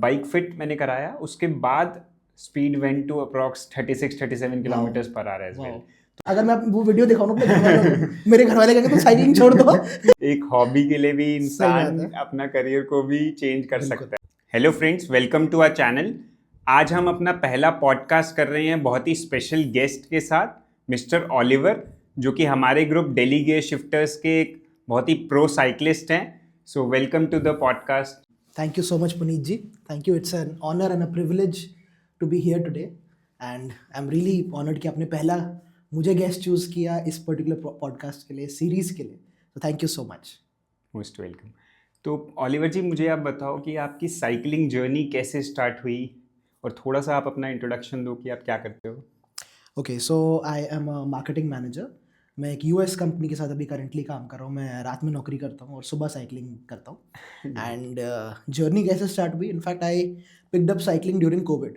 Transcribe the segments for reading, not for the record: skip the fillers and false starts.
Bike fit मैंने कराया, उसके बाद speed went to approx 36-37 kilometres per hour as well. अगर मैं वो वीडियो दिखाऊं अपने घर वालों को, मेरे घर वाले कहेंगे तुम साइकिलिंग छोड़ दो। एक हॉबी के लिए भी सही बात इंसान है। अपना करियर को भी चेंज कर बिल्कुल। सकता है। Hello friends, welcome to our channel. आज हम अपना पहला पॉडकास्ट कर रहे हैं बहुत ही स्पेशल गेस्ट के साथ, मिस्टर ओलिवर, जो कि हमारे ग्रुप डेली गियर शिफ्टर्स के एक बहुत ही प्रो साइकिलिस्ट हैं। So welcome to the podcast. Thank you so much, Puneet ji. Thank you. It's an honor and a privilege to be here today. And I'm really honored कि आपने पहला मुझे guest choose किया इस particular podcast के लिए, series के लिए. So thank you so much. Most welcome. तो ओलिवर जी, मुझे आप बताओ कि आपकी साइकिलिंग जर्नी कैसे स्टार्ट हुई, और थोड़ा सा आप अपना इंट्रोडक्शन दो कि आप क्या करते हो। Okay, so I am a marketing manager. मैं एक यूएस कंपनी के साथ अभी करंटली काम कर रहा हूँ. मैं रात में नौकरी करता हूँ और सुबह साइकिलिंग करता हूँ. एंड जर्नी कैसे स्टार्ट हुई? In fact I picked up cycling during Covid.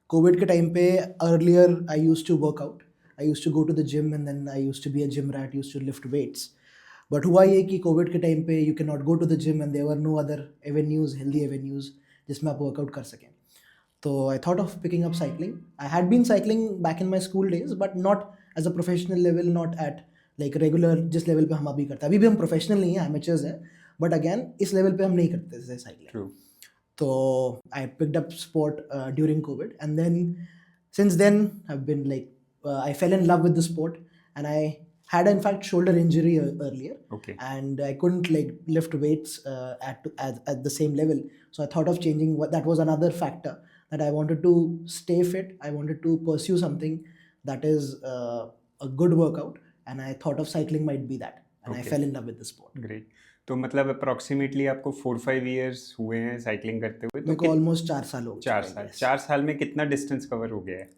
Covid के टाइम पे earlier I used to work out. I used to go to the gym and then I used to be a gym rat, used to lift weights. But हुआ ये कि Covid के time पे you can not go to the gym and there were no other avenues, healthy avenues जिसमें आप workout कर सकें. So I thought of picking up cycling. I had been cycling back in my school days, but not as a professional level, not at like regular जिस level पे हम अभी करते हैं. अभी भी हम professional नहीं हैं, amateurs हैं, but again इस level पे हम नहीं करते जैसे cycling. True. So I picked up sport during COVID, and then since then I've been like I fell in love with the sport, and I had in fact shoulder injury earlier. Okay. And I couldn't like lift weights at the same level. So I thought of changing. That was another factor that I wanted to stay fit. I wanted to pursue something that is a good workout, and I thought of cycling might be that, and I Okay. fell in love with the sport. Great. तो मतलब approximately आपको 4-5 years हुए हैं cycling करते हुए। मेरे को almost 4 साल हो गए. 4 साल में कितना डिस्टेंस कवर हो गया है?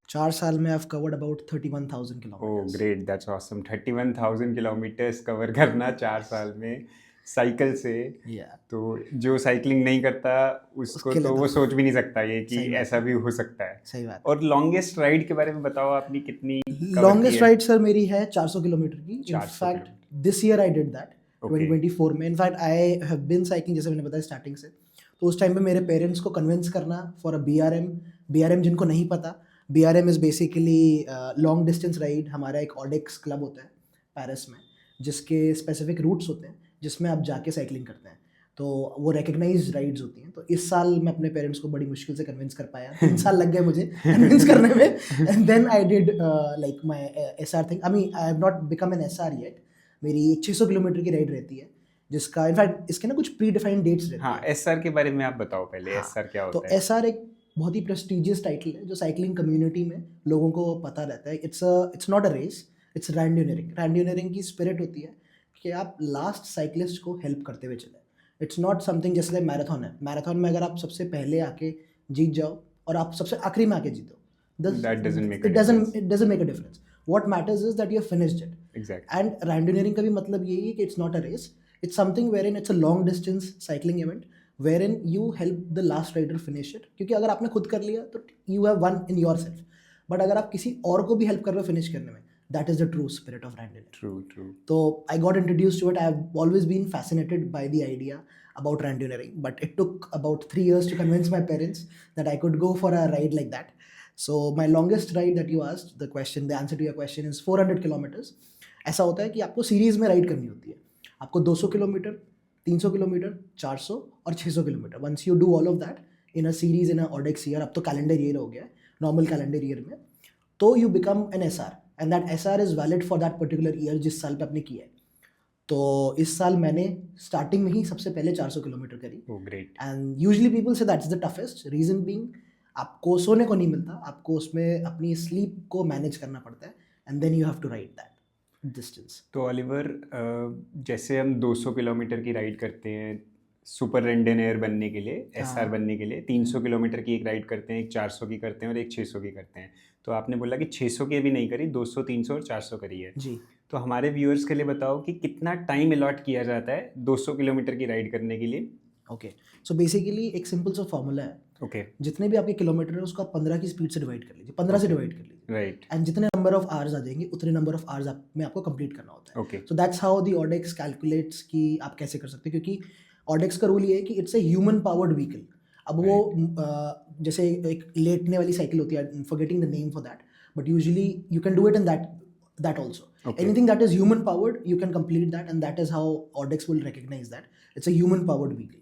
4 साल में I've covered about 31,000 oh kilometers. Great, that's awesome. 31,000 kilometres cover करना 4 साल में साइकिल से। Yeah. तो जो साइकिलिंग नहीं करता उसको उसके लिए तो तो वो सोच भी नहीं सकता ये कि सही बात ऐसा भी हो सकता है। सही बात. और लॉन्गेस्ट राइड के बारे में बताओ, आपने कितनी लॉन्गेस्ट राइड सर मेरी है 400 किलोमीटर की. 400 in fact this year I did that. Okay. 2024 में in fact I have been cycling, जैसे मैंने बताया स्टार्टिंग से. तो उस टाइम पे मेरे पेरेंट्स को कन्विंस करना फॉर अ BRM जिनको नहीं पता, BRM is basically long distance ride. हमारा एक ऑडेक्स क्लब होता है पेरिस में, जिसके स्पेसिफिक रूट्स होते हैं जिसमें आप जाके साइकिलिंग करते हैं. तो वो रिकग्नाइज राइड्स होती हैं. तो इस साल मैं अपने पेरेंट्स को बड़ी मुश्किल से कन्विंस कर पाया. 3 साल लग गए मुझे कन्विंस करने में. And then I did like my SR thing. I mean I have not become an SR yet. मेरी 600 किलोमीटर की राइड रहती है, जिसका इनफैक्ट इसके ना कुछ प्री डिफाइंड डेट्स रहती हाँ, है. SR के बारे में आप बताओ पहले। हाँ, SR क्या तो होता है? SR एक बहुत ही प्रेस्टिजियस टाइटल है जो साइकिलिंग कम्युनिटी में लोगों को पता रहता है. It's not a race, it's randonneuring. Randonneuring की स्पिरिट होती है कि आप लास्ट साइकिलिस्ट को हेल्प करते हुए चले. इट्स नॉट समथिंग जैसे मैराथन है. मैराथन में अगर आप सबसे पहले आके जीत जाओ और आप सबसे आखिरी में आके जीतो, That doesn't make a it doesn't make a difference. What matters is that you have finished it. Exactly. And randonneuring का भी मतलब यही है कि it's not a race. It's something wherein it's a long distance cycling event wherein you help the last rider finish it. क्योंकि अगर आपने खुद कर लिया तो you have won in yourself. But अगर आप किसी और को भी हेल्प कर रहे हो फिनिश करने में, that is the true spirit of randonneuring. True. So I got introduced to it. I have always been fascinated by the idea about randonneuring, but it took about 3 years to convince my parents that I could go for a ride like that. So my longest ride that you asked, the answer to your question is 400 kilometers. ऐसा होता है कि आपको series में ride करनी होती है. आपको 200 किलोमीटर, 300 किलोमीटर, 400 और 600 kilometres. Once you do all of that in a series in a audax year, अब तो कैलेंडर ईयर हो गया है, नॉर्मल कैलेंडर ईयर में, तो you become an SR, and that SR is valid for that particular year जिस साल पे आपने किया है. तो इस साल मैंने स्टार्टिंग में ही सबसे पहले 400 किलोमीटर करी. Oh great. And usually people say that's the toughest. Reason being आपको सोने को नहीं मिलता, आपको उसमें अपनी स्लीप को मैनेज करना पड़ता है, and then you have to ride that distance. तो ओलिवर, जैसे हम 200 किलोमीटर की राइड करते हैं सुपर रैंडोनियर बनने के लिए, SR बनने के लिए, 300 किलोमीटर की एक राइड करते हैं, एक 400 की करते हैं और एक 600 की करते हैं. तो आपने बोला कि 600 की अभी नहीं करी, 200, 300 और 400 करी है जी. तो हमारे व्यूअर्स के लिए बताओ कि कितना टाइम अलॉट किया जाता है 200 किलोमीटर की राइड करने के लिए? ओके, सो बेसिकली एक सिंपल सा फॉर्मूला है. ओके. जितने भी आपके किलोमीटर है उसको आप 15 की स्पीड से डिवाइड कर लीजिए, 15 से डिवाइड कर लीजिए. राइट. एंड जितने नंबर ऑफ आवर्स आ जाएंगे उतने नंबर ऑफ आवर्स में आपको कंप्लीट करना होता है. Okay. So that's how the audax calculates कि आप कैसे कर सकते हैं, क्योंकि ऑडेक्स का रूल ये है कि it's a human powered vehicle. अब वो जैसे एक लेटने वाली साइकिल होती है, forgetting the name for that, but usually you can do it in that also. Okay. Anything that is human powered, you can complete that, and that is how Audex will recognize that it's a human powered vehicle.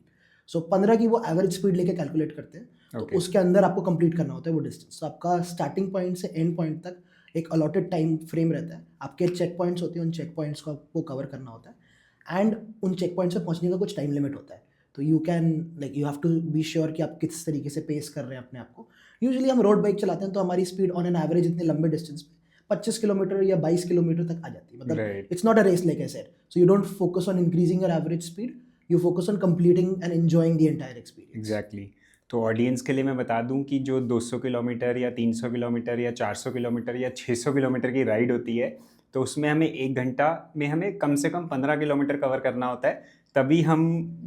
So 15 की वो average speed लेके calculate करते हैं, तो उसके अंदर आपको complete करना होता है वो डिस्टेंस. तो आपका स्टार्टिंग पॉइंट से एंड पॉइंट तक एक अलॉटेड टाइम फ्रेम रहता है. आपके चेक पॉइंट्स होते हैं, उन चेक पॉइंट्स को आपको कवर करना होता है, एंड उन चेक पॉइंट से पहुंचने का कुछ टाइम लिमिट होता है. तो you can like you have to be sure कि आप किस तरीके से पेस कर रहे हैं अपने आप को. यूजुअली हम रोड बाइक चलाते हैं तो हमारी स्पीड ऑन एन एवरेज इतने लंबे डिस्टेंस पे 25 किलोमीटर या 22 किलोमीटर तक आ जाती है. मतलब it's not a race like I said. So you don't focus on increasing your average speed, you focus on completing and enjoying the entire experience. Exactly. तो audience के लिए मैं बता दूं कि जो 200 किलोमीटर या 300 किलोमीटर या 400 किलोमीटर या 600 किलोमीटर की राइड होती है, तो उसमें हमें 1 घंटा में हमें कम से कम 15 किलोमीटर कवर करना होता है, तभी हम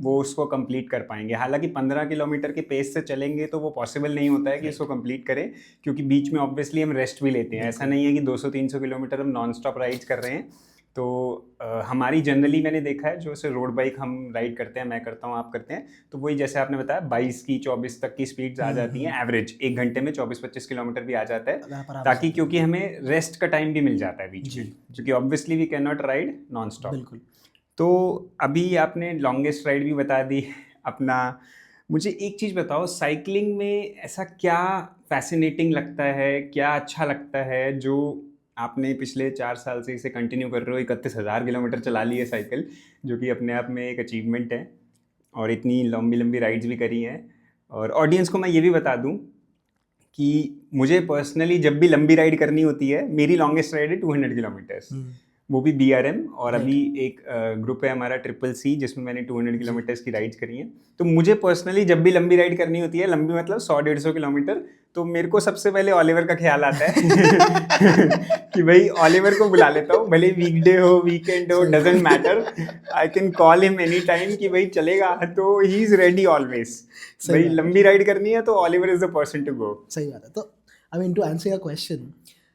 वो उसको कंप्लीट कर पाएंगे. हालांकि 15 किलोमीटर के पेस से चलेंगे तो वो पॉसिबल नहीं होता है कि उसको कंप्लीट करें, क्योंकि बीच में ऑब्वियसली हम रेस्ट भी लेते हैं. ऐसा नहीं है कि 200-300 किलोमीटर हम नॉन स्टॉप राइड्स कर रहे हैं. तो हमारी जनरली मैंने देखा है जो से रोड बाइक हम राइड करते हैं, मैं करता हूँ, आप करते हैं, तो वही जैसे आपने बताया 22 की 24 तक की स्पीड्स आ जाती हैं एवरेज. 1 घंटे में 24-25 किलोमीटर भी आ जाता है, ताकि क्योंकि हमें रेस्ट का टाइम भी मिल जाता है बीच में, क्योंकि obviously we can not ride non stop. बिल्कुल. तो अभी आपने लॉन्गेस्ट राइड भी बता दी अपना. मुझे एक चीज़ बताओ, साइकिलिंग में ऐसा क्या फैसिनेटिंग लगता है, क्या अच्छा लगता है जो आपने पिछले 4 साल से इसे कंटिन्यू कर रहे हो? 31,000 किलोमीटर चला ली है साइकिल, जो कि अपने आप में एक अचीवमेंट है, और इतनी लंबी लंबी राइड्स भी करी हैं. और ऑडियंस को मैं ये भी बता दूं कि मुझे पर्सनली जब भी लंबी राइड करनी होती है, मेरी लॉन्गेस्ट राइड है 200 किलोमीटर्स, वो भी BRM. और अभी एक ग्रुप है हमारा CCC, जिसमें मैंने 200 किलोमीटर्स की राइड्स करी हैं. तो मुझे पर्सनली जब भी लंबी राइड करनी होती है, लंबी मतलब 100-150 किलोमीटर, तो मेरे को सबसे पहले ऑलिवर का ख्याल आता है कि भाई ऑलिवर को बुला लेता हूँ, भले वीकडे हो वीकेंड हो, doesn't matter, I can call him any time कि भाई चलेगा, तो ही इज रेडी ऑलवेज. भाई लंबी राइड करनी है तो Oliver is the person to go. सही बात है. तो I mean to answer your question,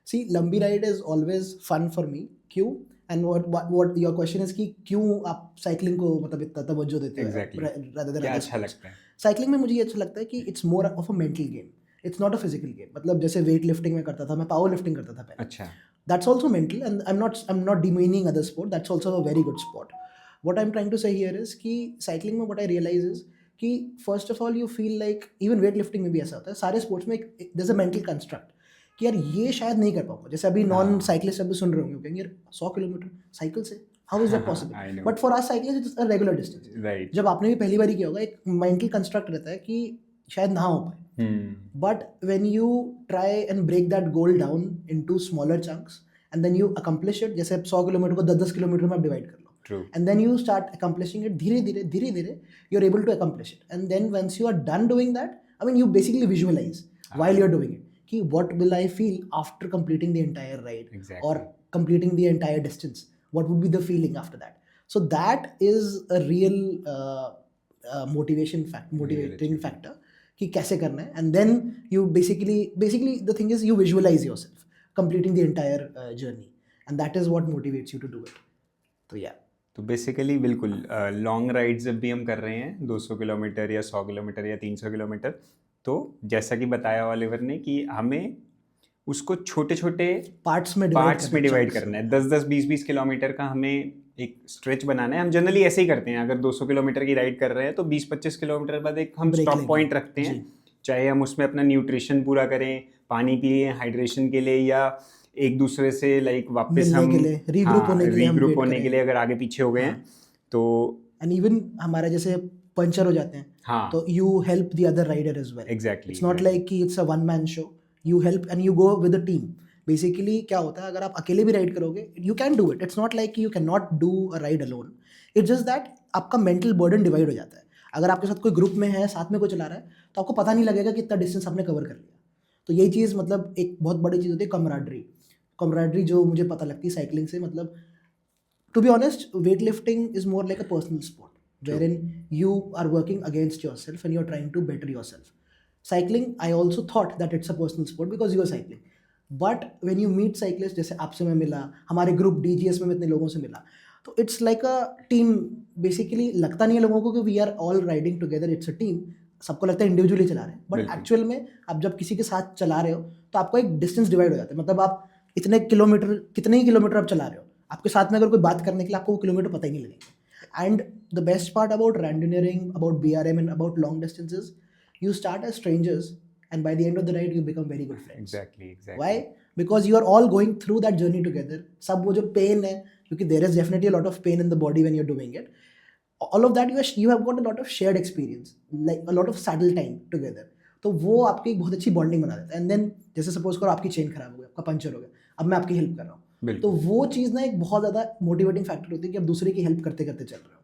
see लंबी ride is always fun for me. क्यों? And what your question is कि क्यों आप साइकिलिंग को मतलब इतना तवज्जो देते हो rather than क्या other अच्छा sports? लगता है साइकिलिंग में मुझे ये अच्छा लगता है कि it's more of a mental game, it's not a physical game. मतलब जैसे वेट लिफ्टिंग में करता था, मैं पावर लिफ्टिंग करता था पहले. अच्छा. That's also mental, and I'm not demeaning other sport. That's also a very good sport. What I'm trying to say here is कि cycling में what I realize is कि first of all you feel like even weightlifting में भी ऐसा होता है, सारे sports में there's a mental construct कि यार ये शायद नहीं कर पाऊंगा. जैसे अभी नॉन साइकिलिस्ट अभी सुन रहे होंगे, कहेंगे यार 100 किलोमीटर साइकिल से, how is that possible? But for us cyclist it's a regular distance. Right. जब आपने भी पहली बार किया होगा, एक मेंटल कंस्ट्रक्ट रहता है कि शायद ना हो पाए. But when you try and break that goal down into smaller chunks and then you accomplish it, जैसे 100 किलोमीटर को 10-10 किलोमीटर में आप डिवाइड कर लो. True. And then you start accomplishing it धीरे धीरे you're able to accomplish it. And then once you are done doing that, I mean you basically visualize while you're doing it कि what will I feel after completing the entire ride. Exactly. Or completing the entire distance, what would be the feeling after that? So that is a real motivating factor कि कैसे करना है. And then you basically the thing is you visualize yourself completing the entire journey, and that is what motivates you to do it. तो yeah. तो basically बिल्कुल long ride जब भी हम कर रहे हैं 200 किलोमीटर या 100 किलोमीटर या 300 किलोमीटर, तो जैसा कि बताया ऑलिवर ने कि हमें उसको छोटे छोटे पार्ट्स में डिवाइड करना है. 10-10, 20-20 किलोमीटर का हमें एक स्ट्रेच बनाना है. हम जनरली ऐसे ही करते हैं, अगर 200 किलोमीटर की राइड कर रहे हैं तो 20-25 किलोमीटर बाद एक हम स्टॉप पॉइंट रखते हैं, चाहे हम उसमें अपना न्यूट्रिशन पूरा करें, पानी पिए हाइड्रेशन के लिए, या एक दूसरे से लाइक वापस हम रीग्रुप होने के लिए अगर आगे पीछे हो गए हैं तो. एंड इवन हमारा जैसे पंचर हो जाते हैं, तो you help the other rider as well. Exactly. It's not like कि it's a one man show, you help and you go with a team. Basically क्या होता है, अगर आप अकेले भी राइड करोगे you can do it. It's not like you can not do a ride alone. It's just that आपका mental burden divide हो जाता है. अगर आपके साथ कोई ग्रुप में है, साथ में कोई चला रहा है, तो आपको पता नहीं लगेगा कितना डिस्टेंस आपने कवर कर लिया. तो यही चीज़ मतलब एक बहुत बड़ी चीज़ होती है, कमराडरी जो मुझे पता लगती है साइकिलिंग से. मतलब to be honest, weight lifting is more like a personal sport wherein you are working against yourself and you're trying to better yourself. Cycling, I also thought that it's a personal sport because you are cycling. But when you meet cyclists, जैसे आपसे मैं मिला, हमारे group DGS में इतने लोगों से मिला, तो it's like a team. Basically लगता नहीं है लोगों को कि we are all riding together, it's a team. सबको लगता है इंडिविजुअली चला रहे हैं, बट बिल्कुल। एक्चुअल में आप जब किसी के साथ चला रहे हो तो आपको एक डिस्टेंस डिवाइड हो जाता है, मतलब आप इतने किलोमीटर, कितने ही किलोमीटर आप चला रहे हो, आपके साथ में अगर कोई बात करने के लिए आपको वो किलोमीटर पता ही नहीं लगेंगे। And the best part about randonneuring, about BRM and about long distances, you start as strangers and by the end of the night you become very good friends. Exactly. Why? Because you are all going through that journey together. सब वो जो pain है, क्योंकि there is definitely a lot of pain in the body when you're doing it, all of that you have got a lot of shared experience, like a lot of saddle time together. तो वो आपकी एक बहुत अच्छी bonding बना देता है। And then जैसे सपोज करो आपकी चेन खराब हो गई, आपका पंचर हो गया, अब मैं आपकी हेल्प कर रहा हूँ, तो वो चीज़ ना एक बहुत ज़्यादा मोटिवेटिंग फैक्टर होती है कि आप दूसरे की हेल्प करते करते चल रहे हो।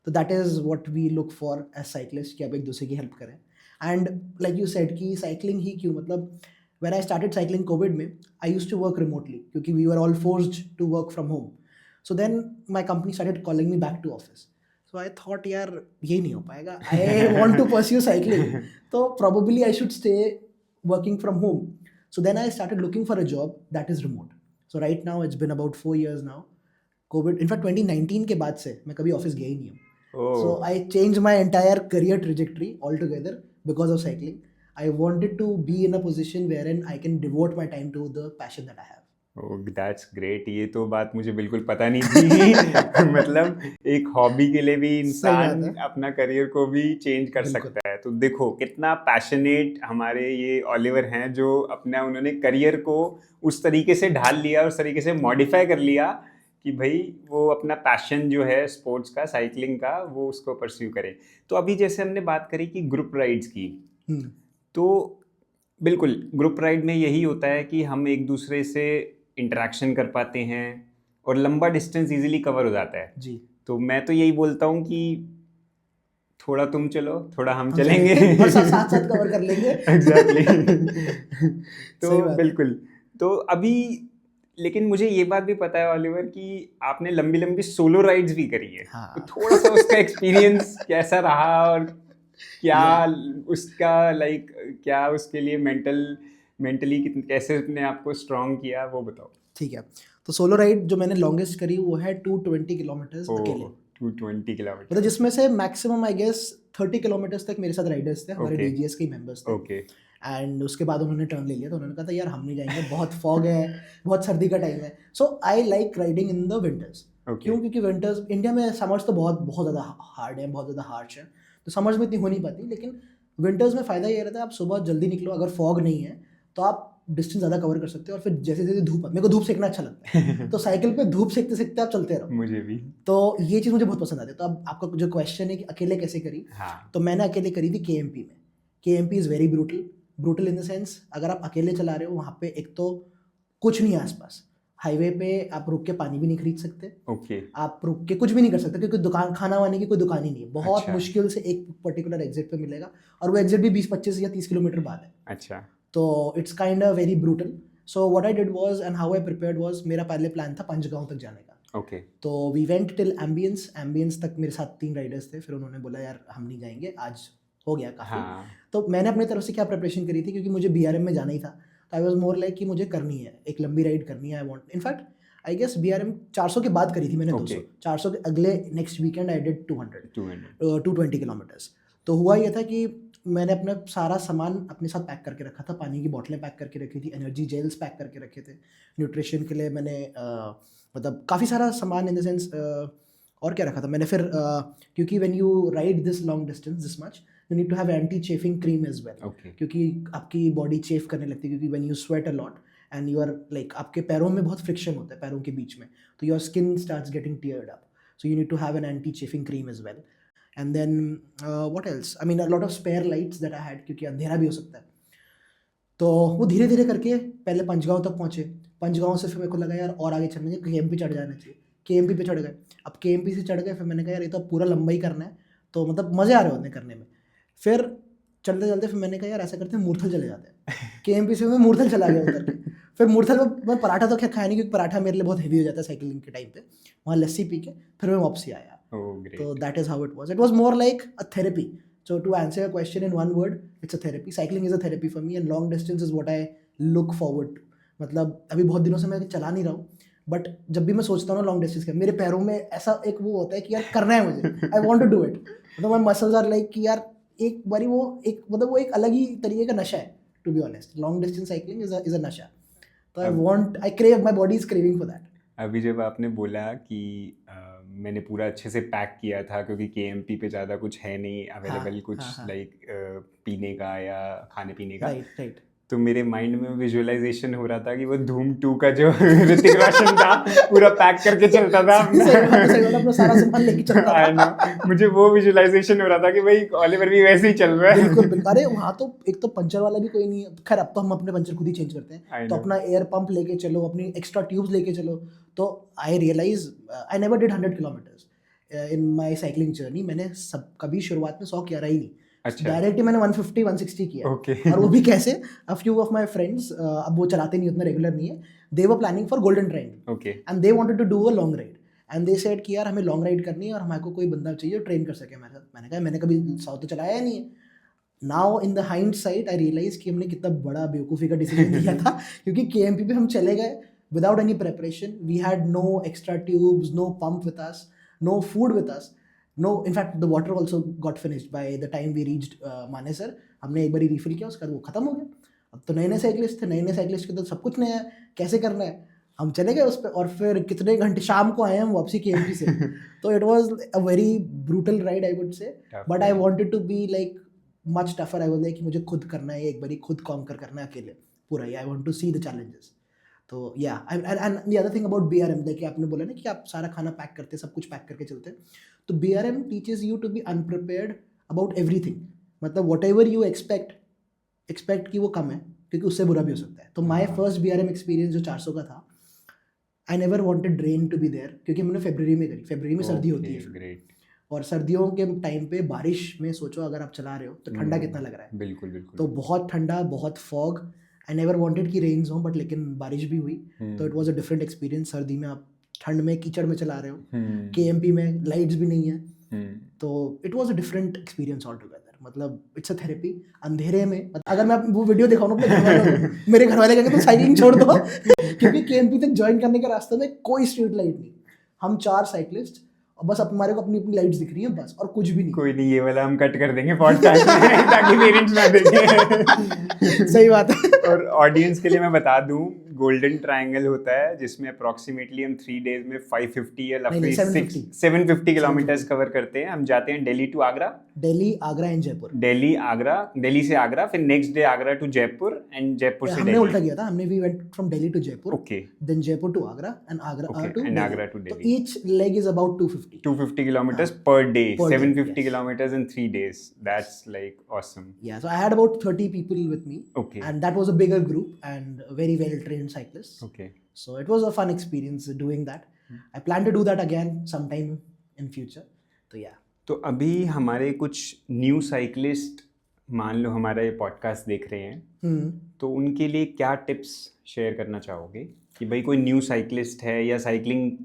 तो that is what we look for as cyclist, कि आप एक दूसरे की हेल्प करें। एंड लाइक यू सेड कि साइकिलिंग ही क्यों, मतलब when I started cycling Covid में, I used to work remotely क्योंकि we were all forced to work from home. So then my company started calling me back to office. So I thought यार ये नहीं हो पाएगा, I want to pursue cycling, तो probably I should stay working from home. So then I started looking for a job that is remote. So right now it's been about 4 years now. COVID, in fact 2019 के बाद से मैं कभी office गया ही नहीं हूँ. So I changed my entire career trajectory altogether because of cycling. I wanted to be in a position wherein I can devote my time to the passion that I have. Oh, that's great. ये तो बात मुझे बिल्कुल पता नहीं थी। मतलब एक हॉबी के लिए भी इंसान अपना करियर को भी चेंज कर सकता है। तो देखो कितना पैशनेट हमारे ये ओलिवर हैं, जो अपना उन्होंने करियर को उस तरीके से ढाल लिया, उस तरीके से मॉडिफाई कर लिया कि भाई वो अपना पैशन जो है स्पोर्ट्स का, साइकिलिंग का, वो उसको परस्यू करें। तो अभी जैसे हमने बात करी कि ग्रुप राइड्स की, तो बिल्कुल ग्रुप राइड में यही होता है कि हम एक दूसरे से इंटरेक्शन कर पाते हैं और लंबा डिस्टेंस इजीली कवर हो जाता है जी। तो मैं तो यही बोलता हूँ कि थोड़ा तुम चलो, थोड़ा हम चलेंगे और साथ साथ कवर कर लेंगे। एग्जैक्टली। तो बिल्कुल। तो अभी लेकिन मुझे ये बात भी पता है ओलिवर कि आपने लंबी लंबी सोलो राइड्स भी करी है। हाँ। तो थोड़ा सा उसका एक्सपीरियंस कैसा रहा और क्या उसका लाइक क्या उसके लिए मेंटली कैसे अपने आप को स्ट्रॉन्ग किया, वो बताओ। ठीक है, तो सोलो राइड जो मैंने लॉन्गेस्ट करी वो है 220 किलोमीटर्स अकेले। 220 किलोमीटर, मतलब जिसमें से मैक्सिमम आई गेस 30 किलोमीटर्स तक मेरे साथ राइडर्स थे, हमारे डीजीएस के मेंबर्स थे। ओके। एंड उसके बाद उन्होंने टर्न ले लिया, तो उन्होंने कहा था यार हम नहीं जाएंगे, बहुत फॉग है, बहुत सर्दी का टाइम है। So I like riding in the winters. क्यों? क्योंकि विंटर्स, इंडिया में समर्स तो बहुत ज़्यादा हार्ड है, बहुत ज़्यादा हार्श है, तो समर्स में इतनी हो नहीं पाती। लेकिन विंटर्स में फ़ायदा ये रहता है आप सुबह जल्दी निकलो, अगर फॉग नहीं है तो आप डिस्टेंस ज़्यादा कवर कर सकते हो। और फिर जैसे जैसे धूप, मेरे को धूप सेकना अच्छा लगता है तो साइकिल पे धूप सेकते सेकते आप चलते रहो। मुझे भी। तो ये चीज़ मुझे बहुत पसंद आती है। तो अब आपका जो क्वेश्चन है कि अकेले कैसे करी, हाँ। तो मैंने अकेले करी थी KMP में। KMP is very brutal in the sense, अगर आप अकेले चला रहे हो वहाँ पे एक तो कुछ नहीं है आसपास, हाईवे पे आप रुक के पानी भी नहीं खरीद सकते। ओके। आप रुक के कुछ भी नहीं कर सकते क्योंकि दुकान, खाना वाने की कोई दुकान ही नहीं है। बहुत अच्छा। मुश्किल से एक पर्टिकुलर एग्जिट पे मिलेगा, और वो एग्जिट भी 20-25 या 30 किलोमीटर बाद है। अच्छा। तो it's kind of very brutal. So what I did was and how I prepared was, मेरा पहले प्लान था पंचगांव तक जाने का। ओके। तो वी वेंट टिल एम्बियंस तक मेरे साथ 3 राइडर्स थे। फिर उन्होंने बोला यार हम नहीं जाएंगे, आज हो गया काफ़ी। हाँ। तो मैंने अपनी तरफ से क्या प्रिपरेशन करी थी, क्योंकि मुझे BRM में जाना ही था, तो आई वाज मोर लाइक कि मुझे करनी है, एक लंबी राइड करनी है। I want, in fact I guess BRM 400 के बाद करी थी मैंने। 200 400 के अगले next weekend I did 220 kilometres. तो हुआ ये था कि मैंने अपना सारा सामान अपने साथ पैक करके रखा था। पानी की बोतलें पैक करके रखी थी, एनर्जी जेल्स पैक करके रखे थे, न्यूट्रिशन के लिए मैंने मतलब काफ़ी सारा सामान इन द सेंस। और क्या रखा था मैंने फिर, क्योंकि when you ride this long distance this much, you need to have anti chafing cream as well, क्योंकि आपकी बॉडी चेफ करने लगती है, क्योंकि when you sweat a lot and you are like, आपके पैरों में बहुत फ्रिक्शन होता है पैरों के बीच में, तो your skin starts getting teared up, so you need to have an anti chafing cream as well. And then what else, I mean a lot of spare lights that I had, क्योंकि अंधेरा भी हो सकता है। तो वो धीरे धीरे करके पहले पंचगांव तक पहुँचे। पंचगांव से फिर मेरे को लगा यार और आगे चलना चाहिए, KMP चढ़ जाना चाहिए। KMP पे चढ़ गए। अब KMP से चढ़ गए, फिर मैंने कहा यार ये तो पूरा लंबा ही करना है, तो मतलब मज़े आ रहे होते हैं करने में। फिर चलते चलते फिर मैंने कहा यार ऐसा करते हैं मूर्थल चले जाते हैं। KMP से मैं मूर्थल चला गया उतर के। फिर मूर्थल में मैं पराठा तो खैर खाया नहीं, क्योंकि पराठा मेरे लिए बहुत हेवी हो जाता है साइकिलिंग के टाइम पे। वहाँ लस्सी पी के फिर मैं वापसी आया। तो that is how it was more like a therapy. So to answer your question in one word, it's a therapy. Cycling is a therapy for me, and long distance is what I look forward to. मतलब अभी बहुत दिनों से मैं चला नहीं रहा हूँ, बट जब भी मैं सोचता हूँ ना लॉन्ग डिस्टेंस का, मेरे पैरों में ऐसा एक वो होता है कि यार करना है मुझे, I want to do it. मतलब माई मसल्स आर लाइक कि यार एक बारी वो एक मतलब वो एक अलग ही तरीके का नशा है, to be honest. Long distance cycling is a नशा. तो I crave, my body is craving for that. अभी जब आपने बोला कि मैंने पूरा अच्छे से पैक किया था क्योंकि केएमपी पे ज़्यादा कुछ है नहीं अवेलेबल, कुछ हाँ. लाइक पीने का या खाने पीने का, राइट राइट. तो मेरे माइंड में विजुअलाइजेशन हो रहा था कि वो धूम 2 का जो ऋतिक रोशन था पूरा पैक करके चलता था सही वाला अपना सारा सामान लेके चलता I know. मुझे वो विजुअलाइजेशन हो रहा था कि भाई ओलिवर भी वैसे ही चल रहा है. बिल्कुल बिल्कुल. अरे वहाँ तो एक तो पंचर वाला भी कोई नहीं है. खैर अब तो हम अपने पंचर खुद ही चेंज करते I हैं. तो know. अपना एयर पंप लेके चलो, अपनी एक्स्ट्रा ट्यूब्स लेके चलो. तो I realise I never did 100 kilometres in my cycling journey. मैंने सब कभी शुरुआत में 100 किया रहा ही नहीं. अच्छा. डायरेक्टली मैंने 150 160 किया. Okay. और वो भी कैसे, a few of my friends, अब वो चलाते नहीं, उतना रेगुलर नहीं है, they were planning for golden triangle Okay. And they wanted to do a long ride. And they said कि यार हमें लॉन्ग राइड करनी है और हमारे को कोई बंदा चाहिए ट्रेन कर सके हमारे साथ. मैंने कहा मैंने कभी 100 तो चलाया नहीं है. Now in the hindsight I realise कि हमने कितना बड़ा बेवकूफ़ी का डिसीजन लिया था. क्योंकि केएमपी पे हम चले गए without any preparation. We had no extra tubes, no pump with us, no food with us, no, in fact the water also got finished by the time we reached Manesar. हमने एक बारी refill किया, उसके बाद वो खत्म हो गया. अब तो नए नए साइकिलिस्ट थे, नए नए साइकिलिस्ट के तो सब कुछ नया है, कैसे करना है. हम चले गए उस पर और फिर कितने घंटे शाम को आए हम वापसी केएमपी से. तो it was a very brutal ride I would say, but I wanted to be like much tougher. I was like कि मुझे खुद करना है, एक बारी खुद कॉन्कर करना है अकेले पूरा ही. I want to see the challenges. तो या and the other thing about BRM, देखिए आपने बोला ना कि आप सारा खाना पैक करते हैं, सब कुछ पैक करके चलते हैं. तो BRM teaches you to be unprepared about everything. मतलब वट एवर यू एक्सपेक्ट कि वो कम है, क्योंकि उससे बुरा भी हो सकता है. तो माई फर्स्ट बीआरएम एक्सपीरियंस जो 400 का था, I never wanted rain to be there, क्योंकि मैंने फरवरी में करी. फरवरी में सर्दी होती है. ग्रेट. और सर्दियों के टाइम पे बारिश में सोचो अगर आप चला रहे हो तो ठंडा कितना लग रहा है. बिल्कुल बिल्कुल. तो बहुत ठंडा, बहुत फॉग. आई नेवर वांटेड कि रेन्स हो, बट लेकिन बारिश भी हुई. तो it was a different experience. सर्दी में आप ठंड में कीचड़ में चला रहे हो, केएमपी में लाइट्स भी नहीं है. तो it was a different experience all together. मतलब इट्स अ थेरेपी अंधेरे में. अगर मैं वो वीडियो दिखाऊं अपने घर वालों को, मेरे घर वाले कहेंगे तो साइकिलिंग छोड़ दो. क्योंकि केएमपी तक ज्वाइन करने के रास्ते में कोई स्ट्रीट लाइट नहीं. हम 4 साइकिलिस्ट और बस हमारे को अपनी अपनी लाइट्स दिख रही हैं बस, और कुछ भी नहीं. कोई नहीं, ये वाला हम कट कर देंगे पॉडकास्ट में ताकि पेरेंट्स ना देखें. सही बात है. और ऑडियंस के लिए मैं बता दूं, गोल्डन ट्रायंगल होता है जिसमें अप्रोक्सीमेटली हम 3 डेज में 550 या नहीं, 750 किलोमीटर्स कवर करते हैं. हम जाते हैं दिल्ली टू आगरा, दिल्ली, आगरा एंड जयपुर. दिल्ली से आगरा, फिर next day Agra to Jaipur and Jaipur से हमने उल्टा किया था. हमने we went from Delhi to Jaipur, okay, then Jaipur to Agra and Agra to Delhi. तो each leg is about 250 kilometers per day, Per day, 750 yes. kilometers in 3 days. That's like awesome. Yeah, so I had about 30 people with me. Okay. And that was a bigger group and very well trained cyclists. Okay. So it was a fun experience doing that. I plan to do that again sometime in future. So yeah. तो अभी हमारे कुछ new cyclist मान लो हमारा ये podcast देख रहे हैं, तो उनके लिए क्या टिप्स शेयर करना चाहोगे कि भाई कोई न्यू साइकिलिस्ट है या साइकिलिंग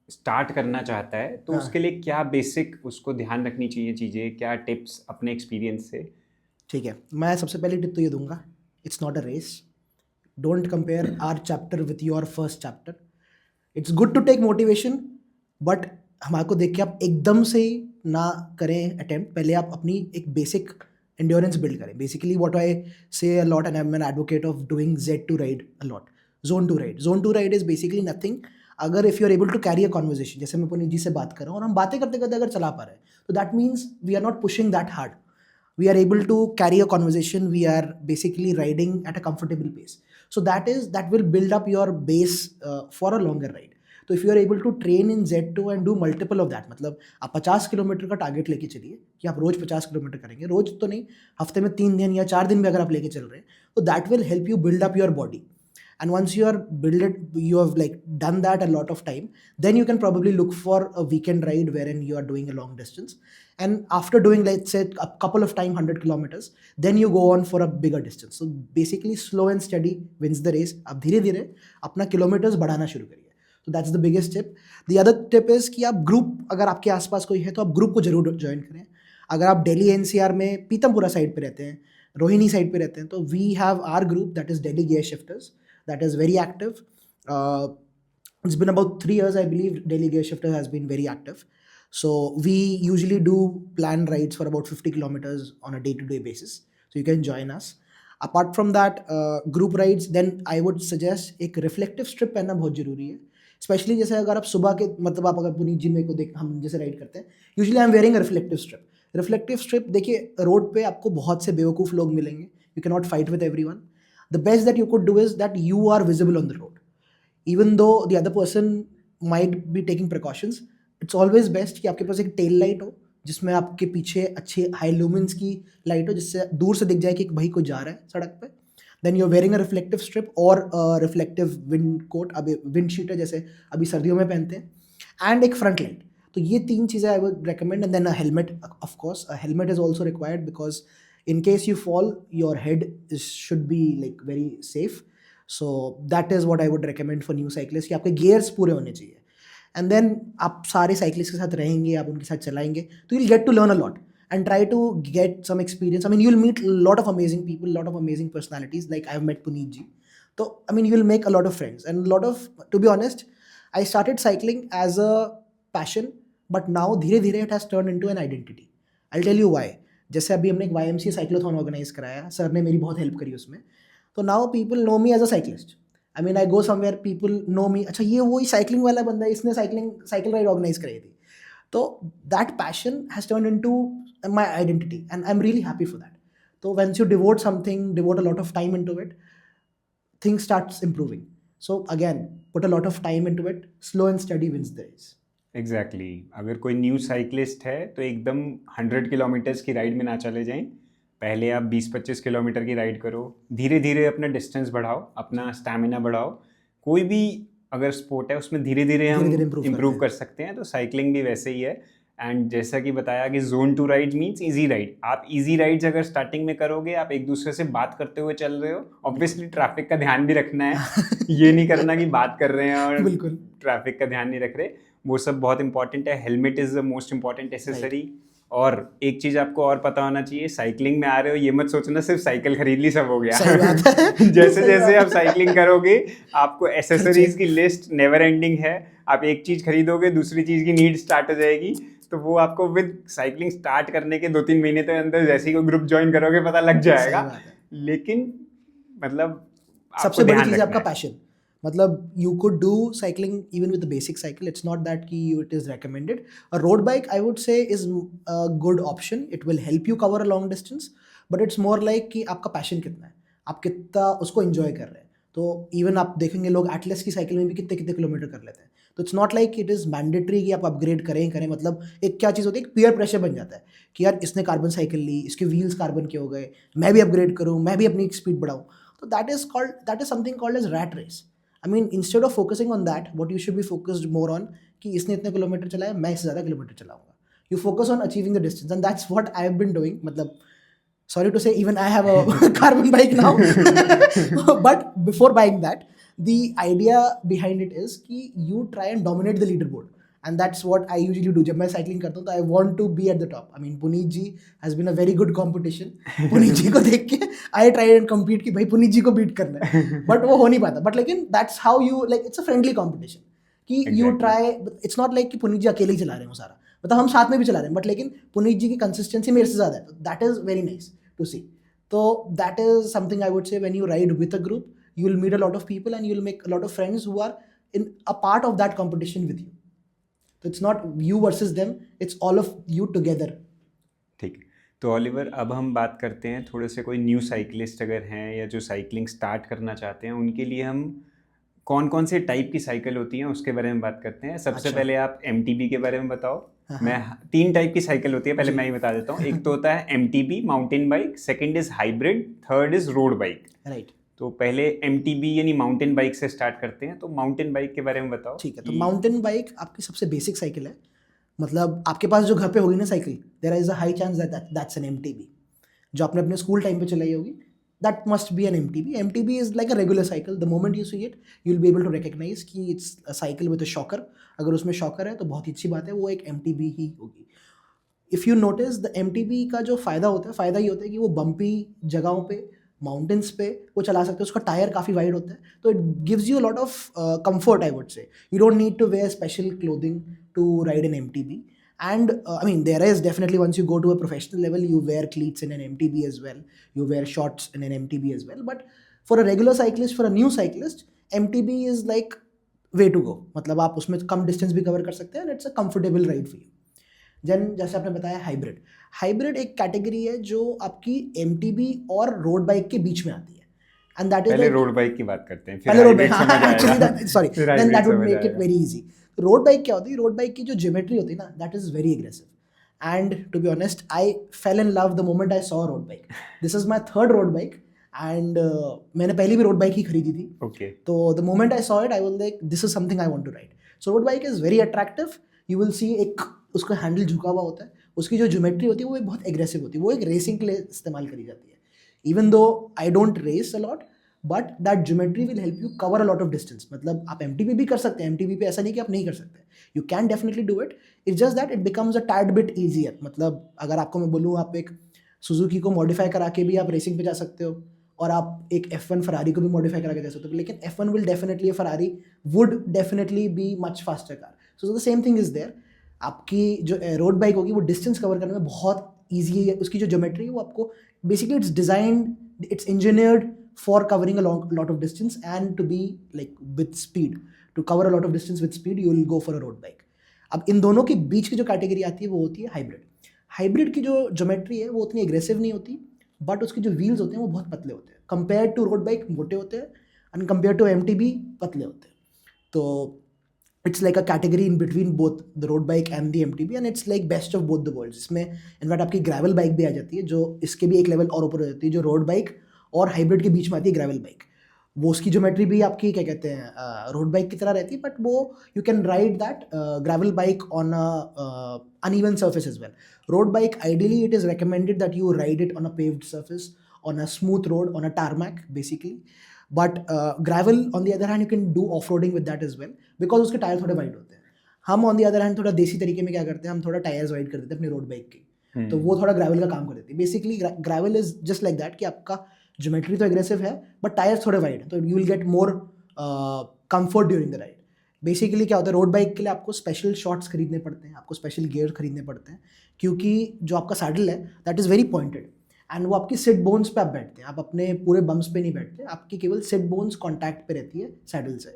स्टार्ट करना चाहता है, तो उसके लिए क्या बेसिक उसको ध्यान रखनी चाहिए चीज़ें, क्या टिप्स अपने एक्सपीरियंस से? ठीक है, मैं सबसे पहली टिप तो ये दूंगा, it's not a race. Don't compare our chapter with your first chapter. It's good to take motivation, but हमारे को देख के आप एकदम से ना करें अटेम्प्ट. पहले आप अपनी एक बेसिक एंड्योरेंस बिल्ड करें. Basically what I say a lot and I am an advocate of doing Z2 ride a lot. Zone 2 ride is basically nothing. अगर if you are able to carry a conversation, जैसे मैं पुनीत जी से बात कर रहा हूँ और हम बातें करते करते अगर चला पा रहे हैं, तो that means we are not pushing that hard. We are able to carry a conversation. We are basically riding at a comfortable pace. So that will build up your base for a longer ride. तो if you are able to train in Z2 and do multiple of that, मतलब आप 50 kilometre का target लेके चलिए कि आप रोज़ 50 kilometre करेंगे. रोज़ तो नहीं, हफ्ते में 3 दिन या 4 दिन भी अगर आप लेके चल रहे हैं, तो that will help you build up your body. And once you have like done that a lot of time, then you can probably look for a weekend ride wherein you are doing a long distance. And after doing, let's say, a couple of time 100 kilometers, then you go on for a bigger distance. So basically slow and steady wins the race. आप धीरे धीरे अपना kilometres बढ़ाना शुरू करिए. So that's the biggest tip. The other tip is कि आप group, अगर आपके आसपास कोई है तो आप ग्रुप को जरूर ज्वाइन करें. अगर आप दिल्ली NCR में पीतमपुरा साइड पे रहते हैं, रोहिणी साइड पे रहते हैं, तो we have our group that is Delhi gear shifters. That is very active. It's been about 3 years, I believe, Daily Gear Shifter has been very active. So we usually do plan rides for about 50 kilometers on a day-to-day basis. So you can join us. Apart from that, group rides, then I would suggest एक reflective strip पहनना बहुत जरूरी है. Specially जैसे अगर आप सुबह के मतलब आप अगर पुनीत जी में को देख हम जैसे राइड करते हैं, usually I am wearing a reflective strip. Reflective strip देखिए, रोड पे आपको बहुत से बेवकूफ़ लोग मिलेंगे. You can not fight with everyone. The best that you could do is that you are visible on the road. Even though the other person might be taking precautions, it's always best कि आपके पास एक tail light हो जिसमें आपके पीछे अच्छे high lumens की light हो, जिससे दूर से दिख जाए कि एक भाई को जा रहा है सड़क पे. Then you are wearing a reflective strip और रिफ्लेक्टिव विंड कोट, अभी विंड शीटर जैसे अभी सर्दियों में पहनते हैं, एंड एक फ्रंट लाइट. तो ये 3 चीज़ें I would recommend. And then a helmet, of course a helmet is also required because in case you fall, your head should be like very safe. So that is what I would recommend for new cyclists कि आपके gears पूरे होने चाहिए. And then आप सारे cyclists के साथ रहेंगे, आप उनके साथ चलाएंगे, तो you'll get to learn a lot and try to get some experience. I mean, you'll meet a lot of amazing people, lot of amazing personalities. Like I've met Puneet ji. So I mean, you'll make a lot of friends and a lot of, to be honest, I started cycling as a passion, but now धीरे धीरे it has turned into an identity. I'll tell you why. जैसे अभी हमने एक YMCA cyclothon organise कराया, sir ने मेरी बहुत हेल्प करी उसमें. तो now people know me as a cyclist. I mean I go somewhere, people know me, अच्छा ये वही साइकिलिंग वाला बंदा है, इसने साइकिल राइड ऑर्गेनाइज कराई थी. तो that passion has turn into my identity and I am really happy for that. तो once you devote something, devote a lot of time into it, things starts improving. So again, put a lot of time into it, slow and steady wins the race. Exactly अगर कोई new cyclist है तो एकदम 100 kilometres की ride में ना चले जाएं. पहले आप 20-25 किलोमीटर की राइड करो, धीरे धीरे अपना डिस्टेंस बढ़ाओ, अपना स्टैमिना बढ़ाओ. कोई भी अगर स्पोर्ट है उसमें धीरे धीरे हम इम्प्रूव कर सकते हैं. तो साइकिलिंग भी वैसे ही है. एंड जैसा कि बताया कि zone 2 ride means easy ride. आप इजी राइड्स अगर स्टार्टिंग में करोगे, आप एक दूसरे से बात करते हुए चल रहे हो, ऑब्वियसली ट्रैफिक का ध्यान भी रखना है. ये नहीं करना कि बात कर रहे हैं और बिल्कुल ट्रैफिक का ध्यान नहीं रख रहे. वो सब बहुत इंपॉर्टेंट है. Helmet is the most important accessory. और एक चीज आपको और पता होना चाहिए, साइकिलिंग में आ रहे हो ये मत सोचना सिर्फ साइकिल खरीद ली सब हो गया. जैसे जैसे आप साइकिलिंग करोगे आपको एसेसरीज की लिस्ट नेवर एंडिंग है. आप एक चीज खरीदोगे दूसरी चीज की नीड स्टार्ट हो जाएगी. तो वो आपको विद साइकिलिंग स्टार्ट करने के 2-3 महीने के अंदर जैसे ही कोई ग्रुप ज्वाइन करोगे पता लग जाएगा. लेकिन मतलब सबसे बड़ी चीज है आपका पैशन. मतलब you could do cycling even with the basic cycle. It's not that कि it is recommended. A road bike I would say is a good option. It will help you cover a long distance, but it's more like कि आपका passion कितना है, आप कितना उसको enjoy कर रहे हैं. तो even आप देखेंगे लोग एटलस की साइकिल में भी कितने कितने किलोमीटर कर लेते हैं. तो it's not like it is mandatory कि आप अपग्रेड करें. मतलब एक क्या चीज़ होती है, एक पीयर प्रेशर बन जाता है कि यार इसने कार्बन साइकिल ली, इसके व्हील्स कार्बन के हो गए, मैं भी अपग्रेड करूँ, मैं भी अपनी स्पीड बढ़ाऊँ. तो that is something called as rat race. I mean, instead of focusing on that, what you should be focused more on कि इसने इतने किलोमीटर चलाया, मैं इससे ज़्यादा किलोमीटर चलाऊंगा. You focus on achieving the distance, and that's what I have been doing. मतलब, sorry to say, even I have a carbon bike now. But before buying that, the idea behind it is कि you try and dominate the leaderboard. And that's what I usually do. जब मैं cycling करता हूँ तो I want to be at the top. I mean, Puneet ji has been a very good competition. Puneet जी को देख के I try and compete कि भाई पुनीत जी को beat करना है. But वो हो नहीं पाता. But लेकिन that's how you, like, it's a friendly competition. कि you try, it's not like कि पुनीत जी अकेले ही चला रहे हो सारा. मतलब हम साथ में भी चला रहे हैं. But लेकिन पुनीत जी की consistency मेरे से ज़्यादा है. That is very nice to see. So that is something I would say, when you ride with a group, you will meet a lot of people and you will make a lot of friends who are in a part of that competition with you. So it's not you versus them, it's all of you together. ठीक है. तो Oliver अब हम बात करते हैं थोड़े से कोई न्यू साइकिलिस्ट अगर हैं या जो साइकिलिंग स्टार्ट करना चाहते हैं, उनके लिए हम कौन कौन से टाइप की साइकिल होती हैं उसके बारे में बात करते हैं. सबसे पहले आप MTB के बारे में बताओ. मैं 3 टाइप की साइकिल होती है, पहले मैं ही बता देता हूँ. एक तो होता है MTB mountain bike, second is hybrid, third is road bike. Right. तो पहले MTB यानी माउंटेन बाइक से स्टार्ट करते हैं. तो माउंटेन बाइक के बारे में बताओ. ठीक है. तो माउंटेन बाइक आपकी सबसे बेसिक साइकिल है. मतलब आपके पास जो घर पे होगी ना cycle, there is a high chance that's an MTB. जो आपने अपने स्कूल टाइम पे चलाई होगी, that must be an MTB. MTB is like a regular cycle. The moment you see it, you'll be able to recognize कि it's a cycle with a shocker. अगर उसमें shocker है तो बहुत ही अच्छी बात है, वो एक MTB ही होगी. If you notice, the MTB का जो फ़ायदा होता है, फ़ायदा ये होता है कि वो बम्पी जगहों पे, माउंटेन्स पे वो चला सकते हो. उसका टायर काफ़ी वाइड होता है, तो it gives you lot of comfort. I would say you don't need to wear special clothing to ride in MTB. And I mean, there is definitely, once you go to a professional level, you wear cleats in an MTB as well, you wear shorts in an MTB as well. But for a regular cyclist, for a new cyclist, MTB is like way to go. मतलब आप उसमें कम distance भी cover कर सकते हैं, and it's a comfortable ride for you. Then जैसे आपने बताया हाइब्रिड एक कैटेगरी है जो आपकी MTB और रोड बाइक के बीच में आती है, एंड दैट इज पहले रोड बाइक की बात करते हैं, फिर पहले रोड hybrid समझ बाइक, आएगा। एक्चुअली सॉरी, फिर देन hybrid दैट वुड समझ मेक इट आएगा। Very easy. रोड बाइक क्या होती है? रोड बाइक की जो ज्योमेट्री होती है ना, that is very aggressive. And to be honest, I fell in love the moment I saw road bike. This is my third road bike, and मैंने पहली भी रोड बाइक ही खरीदी थी. ओके, तो the moment I saw it, I was like, this is something I want to ride. So road bike is very attractive. You will see एक उसका handle झुका हुआ होता है, उसकी जो ज्योमेट्री होती है वो बहुत एग्रेसिव होती है, वो एक रेसिंग के लिए इस्तेमाल करी जाती है. Even though I don't race a lot, but that geometry will help you cover a lot of distance. मतलब आप MTB भी कर सकते हैं, MTB पे ऐसा नहीं कि आप नहीं कर सकते, you can definitely do it. It's just that it becomes a tad bit easier. मतलब अगर आपको मैं बोलूँ, आप एक सुजुकी को मॉडिफाई करा के भी आप रेसिंग पे जा सकते हो, और आप एक F1 फरारी को भी मॉडिफाई करा के जा सकते हो, लेकिन F1 will definitely, Ferrari would definitely be much faster car. So the same thing is there. आपकी जो रोड बाइक होगी वो डिस्टेंस कवर करने में बहुत ईजी है. उसकी जो ज्योमेट्री है वो आपको basically, it's designed, it's engineered for covering a lot of distance and to be like with speed. To cover a lot of distance with speed, you will go for a road bike. अब इन दोनों के बीच की जो category आती है वो होती है हाइब्रिड. हाइब्रिड की जो ज्योमेट्री है वो उतनी एग्रेसिव नहीं होती, बट उसके जो व्हील्स होते हैं वो बहुत पतले होते हैं. कंपेयर टू रोड बाइक मोटे होते हैं, एंड कंपेयर टू MTB पतले होते हैं. तो it's like a category in between both the road bike and the MTB, and it's like best of both the worlds. इसमें इनफैक्ट आपकी ग्रेवल बाइक भी आ जाती है, जो इसके भी एक लेवल और ऊपर हो जाती है, जो रोड बाइक और हाइब्रिड के बीच में आती है ग्रेवल बाइक. वो उसकी ज्योमेट्री भी आपकी क्या कहते हैं, रोड बाइक की तरह रहती है, बट वो you can ride that gravel bike on uneven surface as well. Road bike, ideally it is recommended that you ride it on a paved surface, on a smooth road, on a tarmac basically. But gravel on the other hand, you can do off-roading with that as well, because उसके tyre थोड़े wide होते हैं. हम on the other hand थोड़ा देसी तरीके में क्या करते हैं, हम थोड़ा टायर्स वाइड कर देते हैं अपनी रोड बाइक की, तो वो थोड़ा ग्रेवल का काम कर देती है. Basically gravel is just like that, कि आपका ज्योमेट्री तो एग्रेसिव है बट टायर्स थोड़े वाइड हैं, तो you will get more comfort during the ride. Basically क्या होता है, रोड बाइक के लिए आपको स्पेशल शॉर्ट्स खरीदने पड़ते हैं, आपको स्पेशल गियर खरीदने पड़ते हैं, क्योंकि जो आपका सैडल है that is very pointed, and वो आपकी सिट बोन्स पे आप बैठते हैं, आप अपने पूरे बम्स पे नहीं बैठते, आपकी केवल सिट बोन्स कांटेक्ट पे रहती है सैडल से.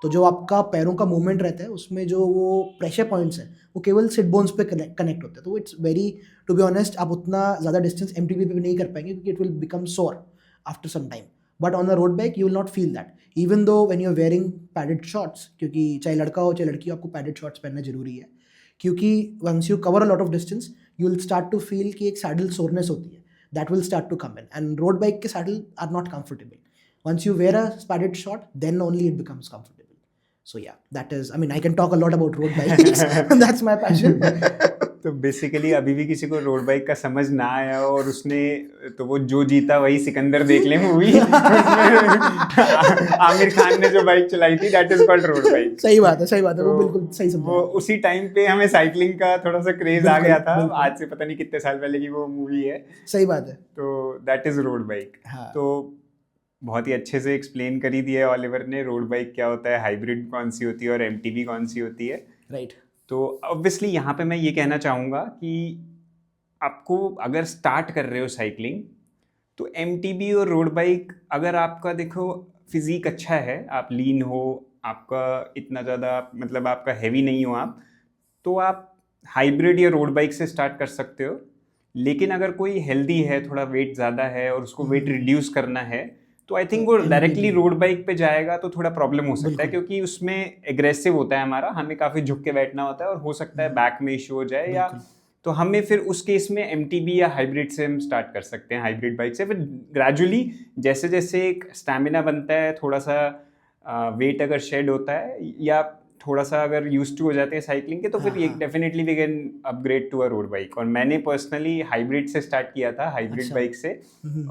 तो जो आपका पैरों का मूवमेंट रहता है उसमें जो वो प्रेशर पॉइंट्स हैं वो केवल सिट बोन्स पे कनेक्ट होते हैं. तो it's very, to be honest, आप उतना ज़्यादा डिस्टेंस MTB पे नहीं कर पाएंगे, क्योंकि it will become sore after some time. But on the road bike you will not feel that, even though when you are wearing padded shorts, क्योंकि चाहे लड़का हो चाहे लड़की हो, आपको पैडेड शॉर्ट्स पहनना जरूरी है, क्योंकि once you cover a lot of distance you will start to feel कि एक सैडल सोरनेस होती है, that will start to come in, and road bike ke saddle are not comfortable. Once you wear a padded short, then only it becomes comfortable. So yeah, that is, I mean, I can talk a lot about road bikes. That's my passion. तो basically अभी भी किसी को road bike का समझ ना आया और उसने, तो वो जो जीता वही सिकंदर देख ले मूवी, आमिर खान ने जो बाइक चलाई थी, that is called road bike. सही बात है, वो तो बिल्कुल सही समझा. वो उसी टाइम पे हमें साइकिलिंग का थोड़ा सा क्रेज आ गया था, बिल्कुल. आज से पता नहीं कितने साल पहले की वो मूवी है. सही बात है. तो दैट इज रोड बाइक. हाँ. तो बहुत ही अच्छे से एक्सप्लेन करी दिया है ऑलिवर ने, रोड बाइक क्या होता है, हाइब्रिड कौन सी होती है और MTB कौन सी होती है. राइट. तो ऑब्वियसली यहाँ पे मैं ये कहना चाहूँगा कि आपको अगर स्टार्ट कर रहे हो साइकिलिंग, तो MTB और रोड बाइक, अगर आपका देखो फिजिक अच्छा है, आप लीन हो, आपका इतना ज़्यादा मतलब आपका हैवी नहीं हो आप, तो आप हाइब्रिड या रोड बाइक से स्टार्ट कर सकते हो. लेकिन अगर कोई हेल्दी है, थोड़ा वेट ज़्यादा है और उसको वेट रिड्यूस करना है, तो आई थिंक वो डायरेक्टली रोड बाइक पे जाएगा तो थोड़ा प्रॉब्लम हो सकता है, क्योंकि उसमें एग्रेसिव होता है हमारा, हमें काफ़ी झुक के बैठना होता है और हो सकता है बैक में इशू हो जाए, या तो हमें फिर उस केस में MTB या हाइब्रिड से हम स्टार्ट कर सकते हैं, हाइब्रिड बाइक से. फिर ग्रेजुअली जैसे जैसे एक स्टैमिना बनता है, थोड़ा सा वेट अगर शेड होता है या थोड़ा सा अगर यूज्ड टू हो जाते हैं साइकिलिंग के, तो फिर ये definitely we can upgrade to a road bike. और मैंने पर्सनली हाइब्रिड से स्टार्ट किया था, हाइब्रिड बाइक से,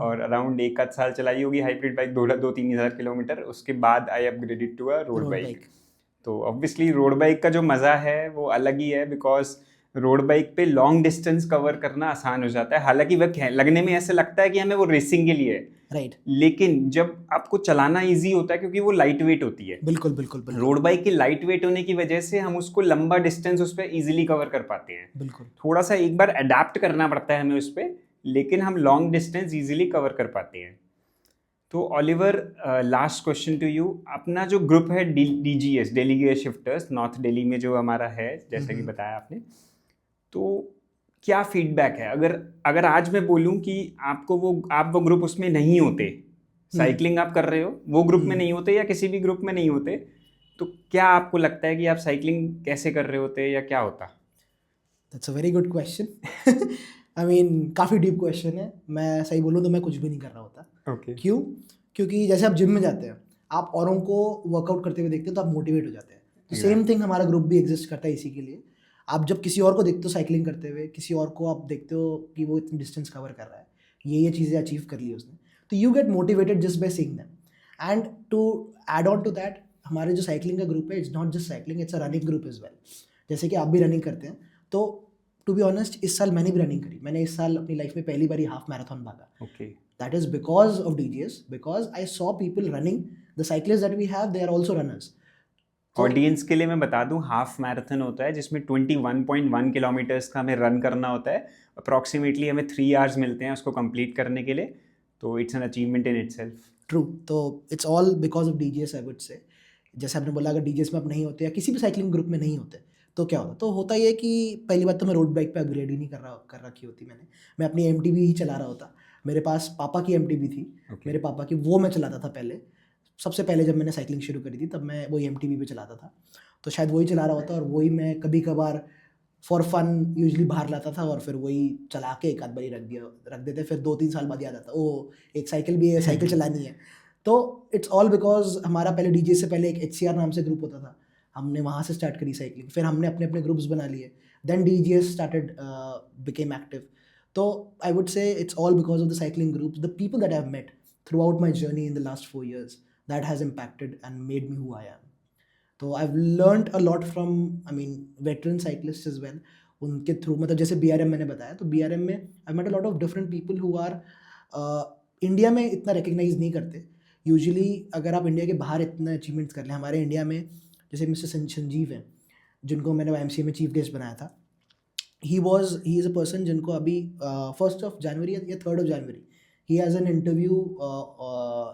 और अराउंड 1 साल चलाई होगी हाइब्रिड बाइक, 2-3 हज़ार किलोमीटर. उसके बाद I upgraded to a road bike. तो ऑब्वियसली रोड बाइक का जो मज़ा है वो अलग ही है, बिकॉज रोड बाइक पे लॉन्ग डिस्टेंस कवर करना आसान हो जाता है. हालांकि वह लगने में ऐसे लगता है कि हमें वो रेसिंग के लिए है, राइट। लेकिन जब आपको चलाना इजी होता है क्योंकि वो लाइट वेट होती है, बिल्कुल बिल्कुल बिल्कुल रोड बाइक की लाइट वेट होने की वजह से हम उसको लंबा डिस्टेंस उस पर इजीली कवर कर पाते हैं। बिल्कुल। थोड़ा सा एक बार अडेप्ट करना पड़ता है हमें उस पर, लेकिन हम लॉन्ग डिस्टेंस इजीली कवर कर पाते हैं। तो Oliver, last question to you, अपना जो ग्रुप है DGS, daily gear shifters, north Delhi में जो हमारा है, जैसा कि बताया आपने, तो क्या फीडबैक है? अगर आज मैं बोलूं कि आप वो ग्रुप उसमें नहीं होते, साइकिलिंग आप कर रहे हो, वो ग्रुप में नहीं होते या किसी भी ग्रुप में नहीं होते, तो क्या आपको लगता है कि आप साइकिलिंग कैसे कर रहे होते या क्या होता? That's a very good question. I mean काफ़ी डीप क्वेश्चन है। मैं सही बोलूँ तो मैं कुछ भी नहीं कर रहा होता। ओके। क्यों? क्योंकि जैसे आप जिम में जाते हैं, आप औरों को वर्कआउट करते हुए देखते हो तो आप मोटिवेट हो जाते हैं। तो सेम थिंग हमारा ग्रुप भी एग्जिस्ट करता है इसी के लिए। आप जब किसी और को देखते हो साइकिलिंग करते हुए, किसी और को आप देखते हो कि वो इतनी डिस्टेंस कवर कर रहा है, ये चीज़ें अचीव कर ली उसने, तो you get motivated just by seeing them. And to add on to that, हमारे जो साइकिलिंग का ग्रुप है, it's not just cycling, it's a running group as well. जैसे कि आप भी रनिंग करते हैं, तो टू बी ऑनेस्ट इस साल मैंने भी रनिंग करी। मैंने इस साल अपनी लाइफ में पहली बार हाफ मैराथन भागा। Okay. That is because of DGS, because I saw people running. The cyclists that we have, they are also runners. Audience के लिए मैं बता दूं, हाफ मैराथन होता है जिसमें 21.1 किलोमीटर्स का हमें रन करना होता है। अप्रॉक्सीमेटली हमें 3 आवर्स मिलते हैं उसको कंप्लीट करने के लिए, तो it's an achievement in itself. True. तो it's all because of DGS, I would say. जैसे आपने बोला, अगर DGS में आप नहीं होते या किसी भी साइकिलिंग ग्रुप में नहीं होते तो क्या होता? तो होता ये कि पहली बात तो मैं रोड बाइक पे अपग्रेड ही नहीं कर रखी होती मैंने। मैं अपनी MTB ही चला रहा होता। मेरे पास पापा की MTB थी। मेरे पापा की, वो मैं चलाता था पहले। सबसे पहले जब मैंने साइकिलिंग शुरू करी थी तब मैं वही MTB पे चलाता था। तो शायद वही चला रहा होता और वही मैं कभी कभार फॉर फन यूजली बाहर लाता था और फिर वही चला के एक आध बारी रख देते। फिर 2-3 साल बाद याद आता, ओ एक साइकिल भी है, साइकिल चलानी है। तो इट्स ऑल बिकॉज हमारा पहले DGS से पहले एक HCR नाम से ग्रुप होता था। हमने वहाँ से स्टार्ट करी साइकिलिंग, फिर हमने अपने अपने ग्रुप्स बना लिए, then DGS started became active. तो I would say it's all because of the cycling groups, the people that I have met throughout my journey in the last 4 years, that has impacted and made me who I am. तो I've learned a lot from, I mean, veteran cyclists as well. उनके through, मतलब जैसे BRM मैंने बताया, तो BRM में I've met a lot of different people who are India में इतना रिकग्नाइज नहीं करते। यूजुअली अगर आप इंडिया के बाहर इतना अचीवमेंट्स कर लें, हमारे इंडिया में जैसे मिस्टर संजीव हैं, जिनको मैंने YMCA में चीफ गेस्ट बनाया था, ही इज़ अ पर्सन जिनको अभी 1 जनवरी या 3 जनवरी ही has an interview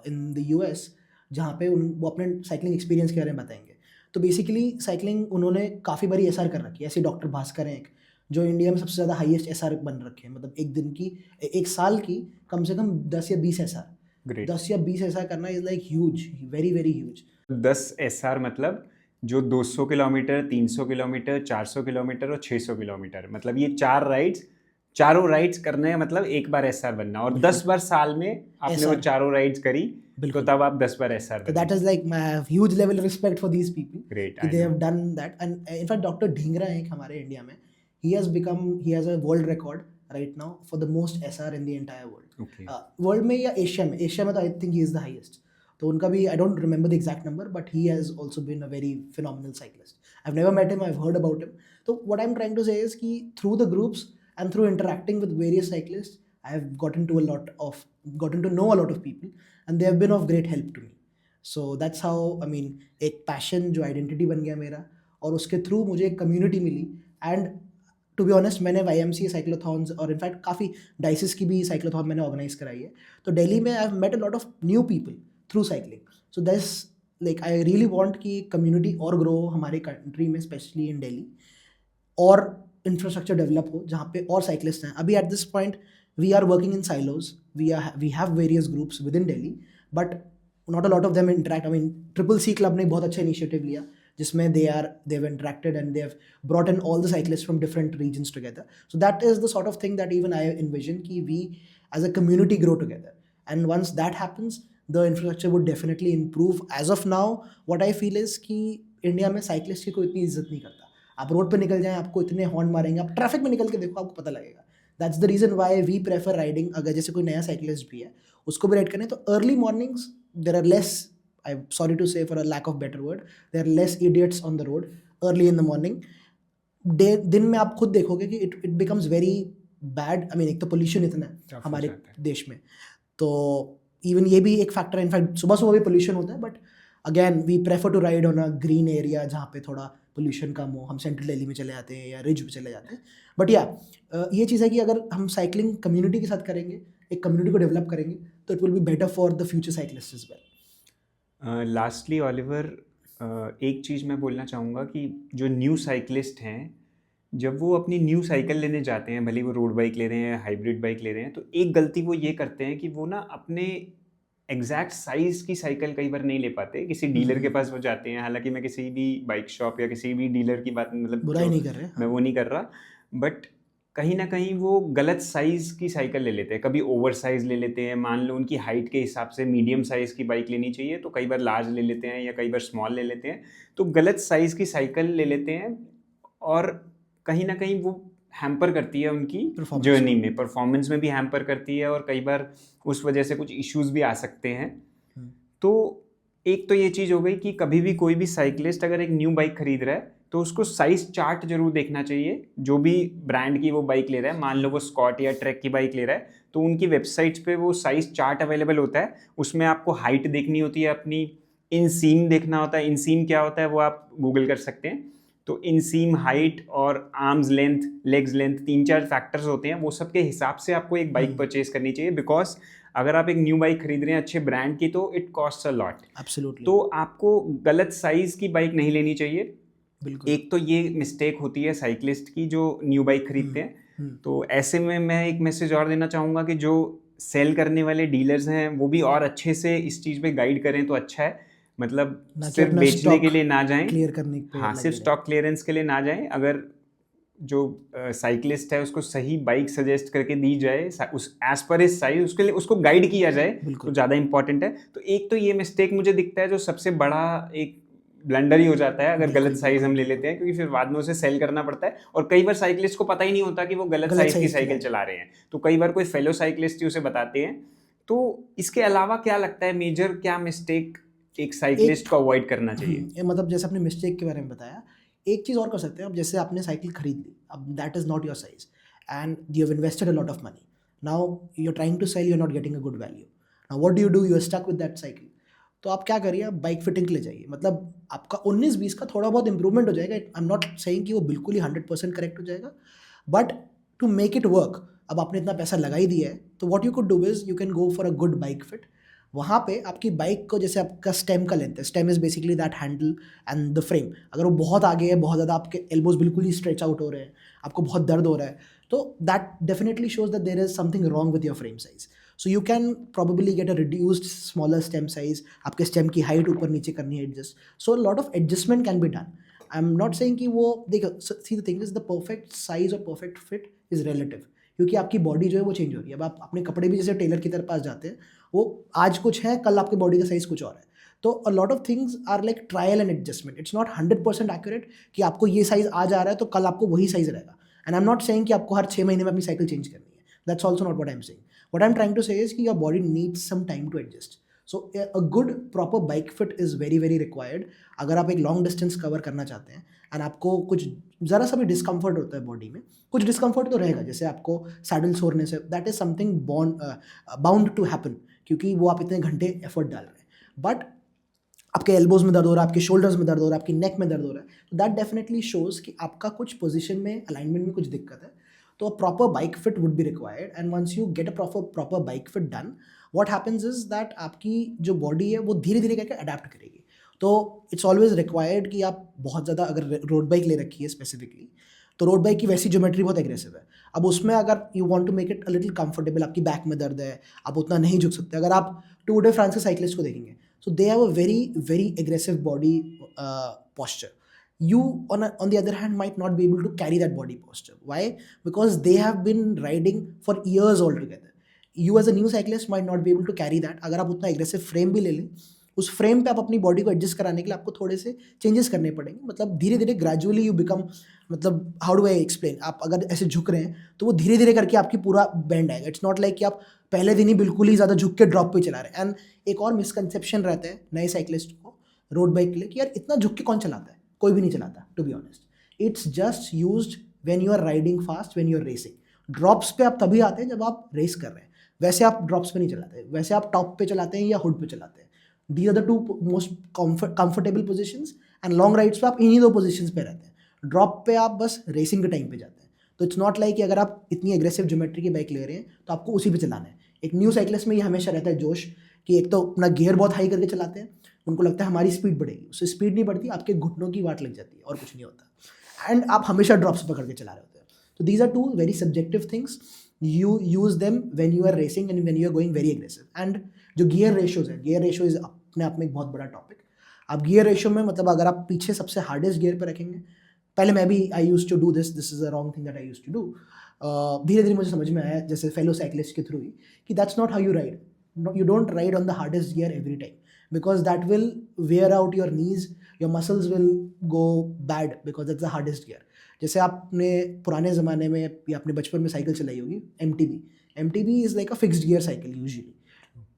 in the US, जहाँ पे वो अपने साइकिलिंग एक्सपीरियंस के बारे में बताएंगे। तो बेसिकली साइकिलिंग उन्होंने काफ़ी बारी SR कर रखी है। ऐसे डॉक्टर भास्कर हैं एक, जो इंडिया में सबसे ज़्यादा हाईएस्ट SR बन रखे हैं, मतलब एक दिन की, एक साल की कम से कम 10 या 20 SR। ग्रेट। 10 या 20 SR करना is like huge, very very huge. 10 SR मतलब जो 200 किलोमीटर, 300 किलोमीटर, 400 किलोमीटर और 600 किलोमीटर, मतलब ये चारों राइड्स करने हैं, मतलब एक बार SR बनना। और 10 बार साल में आपने वो SR चारों राइड्स करी, तो तब आप 10 बार SR So that is like my huge level of respect for these people. Great, कि I they know. have done that. And in fact, Dr. Dhingra है एक हमारे इंडिया में, he has a world record right now for the most SR in the entire world. Okay. World में या Asia में तो I think he is the highest. तो उनका भी I don't remember the exact number, but he has also been a very phenomenal cyclist. I've never met him, I've heard about him. So what I'm trying to say is कि through the groups and through interacting with various cyclists, I've gotten to know a lot of people, and they have been of great help to me. So that's how, I mean, एक passion जो identity बन गया मेरा, और उसके through मुझे एक community मिली। and to be honest, मैंने YMCA cyclothons और इनफैक्ट काफ़ी डाइसिस की भी cyclothon मैंने ऑर्गेनाइज कराई है। तो दिल्ली में I've met a lot of new people through cycling. So there's like I really want कि community और grow हमारे country में, especially in Delhi, और infrastructure develop हो जहाँ पे और cyclists हैं। अभी at this point we are working in silos. We have various groups within Delhi, but not a lot of them interact. I mean, CCC Club ने बहुत अच्छा initiative लिया जिसमें they've interacted and they've brought in all the cyclists from different regions together. So that is the sort of thing that even I envision कि we as a community grow together. And once that happens, the infrastructure would definitely improve. As of now, what I feel is कि India में cyclist की कोई इतनी इज्जत नहीं करता। आप रोड पे निकल जाएं, आपको इतने हॉर्न मारेंगे, आप ट्रैफिक में निकल के देखो, आपको पता लगेगा। That's the reason why we prefer riding. अगर जैसे कोई नया साइकिलिस्ट भी है, उसको भी राइड करने, तो early mornings there are less, I am sorry to say for a lack of better word, there are less idiots on the road early in the morning. दिन में आप खुद देखोगे कि it becomes very bad. I mean, एक तो pollution इतना है हमारे देश में, तो इवन ये भी एक फैक्टर है, इनफैक्ट सुबह सुबह भी पोल्यूशन होता है, but again we prefer to ride on a green area जहाँ पे थोड़ा पोल्यूशन कम हो. हम सेंट्रल दिल्ली में चले जाते हैं या रिज पे चले जाते हैं. बट या ये चीज़ है कि अगर हम साइकिलिंग कम्युनिटी के साथ करेंगे, एक कम्युनिटी को डेवलप करेंगे, तो it will be better for the future cyclist as well. Lastly Oliver, एक चीज़ मैं बोलना चाहूँगा कि जो न्यू साइकिलिस्ट हैं, जब वो अपनी न्यू साइकिल लेने जाते हैं, भले वो रोड बाइक ले रहे हैं, हाइब्रिड बाइक ले रहे हैं, तो एक गलती वो ये करते हैं कि वो ना अपने एग्जैक्ट साइज़ की साइकिल कई बार नहीं ले पाते. किसी डीलर के पास वो जाते हैं, हालांकि मैं किसी भी बाइक शॉप या किसी भी डीलर की बात मतलब बुराई नहीं कर रहे. मैं वो नहीं कर रहा, बट कहीं ना कहीं वो गलत साइज़ की साइकिल ले लेते हैं. कभी ओवर साइज़ ले लेते हैं, मान लो उनकी हाइट के हिसाब से मीडियम साइज़ की बाइक लेनी चाहिए, तो कई बार लार्ज ले लेते हैं या कई बार स्मॉल ले लेते हैं. तो गलत साइज़ की साइकिल ले लेते हैं और कहीं ना कहीं वो हैम्पर करती है उनकी जर्नी में, परफॉर्मेंस में भी हैम्पर करती है, और कई बार उस वजह से कुछ इश्यूज़ भी आ सकते हैं. तो एक तो ये चीज़ हो गई कि कभी भी कोई भी साइकिलिस्ट अगर एक न्यू बाइक खरीद रहा है तो उसको साइज़ चार्ट जरूर देखना चाहिए. जो भी ब्रांड की वो बाइक ले रहा है, मान लो वो स्कॉट या ट्रैक की बाइक ले रहा है, तो उनकी वेबसाइट्स पे वो साइज़ चार्ट अवेलेबल होता है. उसमें आपको हाइट देखनी होती है अपनी, इनसीम देखना होता है. इनसीम क्या होता है वो आप गूगल कर सकते हैं. तो इनसीम, हाइट और arms length, legs length, 3-4 factors होते हैं. वो सब के हिसाब से आपको एक बाइक परचेज करनी चाहिए, बिकॉज अगर आप एक न्यू बाइक खरीद रहे हैं अच्छे ब्रांड की, तो it cost a lot. Absolutely. तो आपको गलत साइज़ की बाइक नहीं लेनी चाहिए. बिल्कुल. एक तो ये मिस्टेक होती है साइकिलिस्ट की जो न्यू बाइक खरीदते हैं. तो ऐसे में मैं एक मैसेज और देना चाहूँगा कि जो सेल करने वाले डीलर्स हैं वो भी और अच्छे से इस चीज़ पे गाइड करें तो अच्छा है. मतलब सिर्फ बेचने के लिए ना जाएं, क्लियर करने पे हाँ, सिर्फ स्टॉक क्लियरेंस के लिए ना जाएं. अगर जो साइकिलिस्ट है उसको सही बाइक सजेस्ट करके दी जाए उस एज पर इज साइज, उसके लिए उसको गाइड किया जाए, तो ज़्यादा इंपॉर्टेंट है. तो एक तो ये मिस्टेक मुझे दिखता है जो सबसे बड़ा एक ब्लंडर ही हो जाता है अगर गलत साइज हम ले लेते हैं, क्योंकि फिर बाद में उसे सेल करना पड़ता है. और कई बार साइकिलिस्ट को पता ही नहीं होता कि वो गलत साइज की साइकिल चला रहे हैं. तो कई बार कोई फेलो साइकिलिस्ट ही उसे बताते हैं. तो इसके अलावा क्या लगता है मेजर क्या मिस्टेक एक साइकिलिस्ट को अवॉइड करना चाहिए? मतलब जैसे आपने मिस्टेक के बारे में बताया, एक चीज़ और कर सकते हैं. अब जैसे आपने साइकिल खरीद ली, अब that is not your size and you have invested a lot of money. Now you are trying to sell, you are not getting a good value. Now what do you are stuck with that cycle. तो आप क्या करिए, आप bike fitting ले जाइए. मतलब आपका 19-20 का थोड़ा बहुत इंप्रूवमेंट हो जाएगा. आई एम नॉट सेइंग कि वो बिल्कुल ही 100% करेक्ट हो जाएगा, but to make it work, अब आपने इतना पैसा लगा ही दिया है, तो what you could do is you can go for a good bike fit. वहाँ पे आपकी बाइक को, जैसे आपका स्टेम का लेंथ है, stem is basically that handle and the frame, अगर वो बहुत आगे है, बहुत ज़्यादा आपके एल्बोज बिल्कुल ही स्ट्रेच आउट हो रहे हैं, आपको बहुत दर्द हो रहा है, तो that definitely shows that there is something wrong with your frame size. So you can probably get a reduced smaller stem size. आपके स्टेम की हाइट ऊपर नीचे करनी है adjust. So lot of adjustment can be done. I am not saying कि वो देखो, see the thing is the perfect size और परफेक्ट फिट इज रिलेटिव, क्योंकि आपकी बॉडी जो है वो चेंज हो रही है. अब आप अपने कपड़े भी जैसे टेलर की तरफ पास जाते हैं, वो आज कुछ है, कल आपकी बॉडी का साइज कुछ और है. तो a lot of things are like trial and adjustment. It's not 100% accurate कि आपको ये साइज आज आ रहा है तो कल आपको वही साइज रहेगा. And I am not saying कि आपको हर 6 महीने में अपनी साइकिल चेंज करनी है. That's also not what I am saying. What I'm trying to say is कि your body needs some time to adjust. So a good proper bike fit is very very required. अगर आप एक long distance cover करना चाहते हैं and आपको कुछ ज़रा सा भी डिस्कम्फर्ट होता है बॉडी में, कुछ डिस्कम्फर्ट तो रहेगा, जैसे आपको सैडल सोरने से, that is something bound to happen, क्योंकि वो आप इतने घंटे एफर्ट डाल रहे हैं. बट आपके एल्बोज में दर्द हो रहा है, आपके शोल्डर्स में दर्द हो रहा है, आपकी नेक में दर्द हो रहा है, तो दैट डेफिनेटली शोज कि आपका कुछ पोजिशन में, अलाइनमेंट में कुछ दिक्कत है. तो a proper bike fit would be required, and once you get a proper bike fit done, what happens is that आपकी जो बॉडी है वो धीरे धीरे करके अडेप्ट करेगी. तो इट्स ऑलवेज रिक्वायर्ड कि आप बहुत ज़्यादा, अगर रोड बाइक ले रखी है स्पेसिफिकली, तो रोड बाइक की वैसी ज्योमेट्री बहुत एग्रेसिव है. अब उसमें अगर you want to make it a little comfortable, आपकी बैक में दर्द है, आप उतना नहीं झुक सकते. अगर आप टूर डे फ्रांस के साइकिलिस्ट को देखेंगे, so they have a very very aggressive body posture. You on the other hand might not be able to carry that body posture. Why? Because they have been riding for years altogether. You as a new cyclist might not be able to carry that. अगर आप उतना aggressive frame भी ले लें, उस frame पे आप अपनी बॉडी को एडजस्ट कराने के लिए आपको थोड़े से चेंजेस करने पड़ेंगे. मतलब धीरे धीरे ग्रेजुअली यू बिकम, मतलब हाउ डू आई एक्सप्लेन, आप अगर ऐसे झुक रहे हैं तो वो धीरे धीरे करके आपकी पूरा बेंड आएगा. इट्स नॉट लाइक कि आप पहले दिन ही बिल्कुल ही ज़्यादा झुक के ड्रॉप पे चला रहे हैं. एंड एक और मिसकंसेप्शन रहता है नए साइकिलिस्ट को रोड बाइक के लिए कि यार इतना झुक के कौन चलाता है. कोई भी नहीं चलाता, to be honest. It's just used when you are riding fast, when you are racing. Drops पे आप तभी आते हैं जब आप रेस कर रहे हैं. वैसे आप ड्रॉप्स पे नहीं चलाते, वैसे आप टॉप पे चलाते हैं या हुड पे चलाते हैं. These are the two most comfortable positions. And long rides पे आप इन्हीं दो पोजिशंस पे रहते हैं. ड्रॉप पे आप बस रेसिंग के टाइम पे जाते हैं. तो इट्स नॉट लाइक कि अगर आप इतनी एग्रेसिव ज्योमेट्री की बाइक ले रहे हैं तो आपको उसी पे चलाना है. एक न्यू साइकिलिस्ट में ये हमेशा रहता है जोश कि एक तो अपना गियर बहुत हाई करके चलाते हैं, उनको लगता है हमारी स्पीड बढ़ेगी. उससे स्पीड नहीं बढ़ती, आपके घुटनों की वाट लग जाती है और कुछ नहीं होता. एंड आप हमेशा ड्रॉप्स पकड़ के चला रहे होते हैं. तो these are two very subjective things. You use them when you are racing and when you are going very aggressive. And जो गियर रेशियोज है, गियर रेशियो इज अपने आप में एक बहुत बड़ा टॉपिक. आप गियर रेशियो में मतलब अगर आप पीछे सबसे हार्डेस्ट गियर पे रखेंगे, पहले मैं भी I use to do this is a wrong thing that I use to do. धीरे धीरे मुझे समझ में आया जैसे फेलो साइकिलिस्ट के थ्रू ही कि that's not how you ride. You don't ride on the hardest gear every time because that will wear out your knees, your muscles will go bad because that's the hardest gear. जैसे आपने पुराने ज़माने में या अपने बचपन में cycle चलाई होगी MTB is like a fixed gear cycle usually,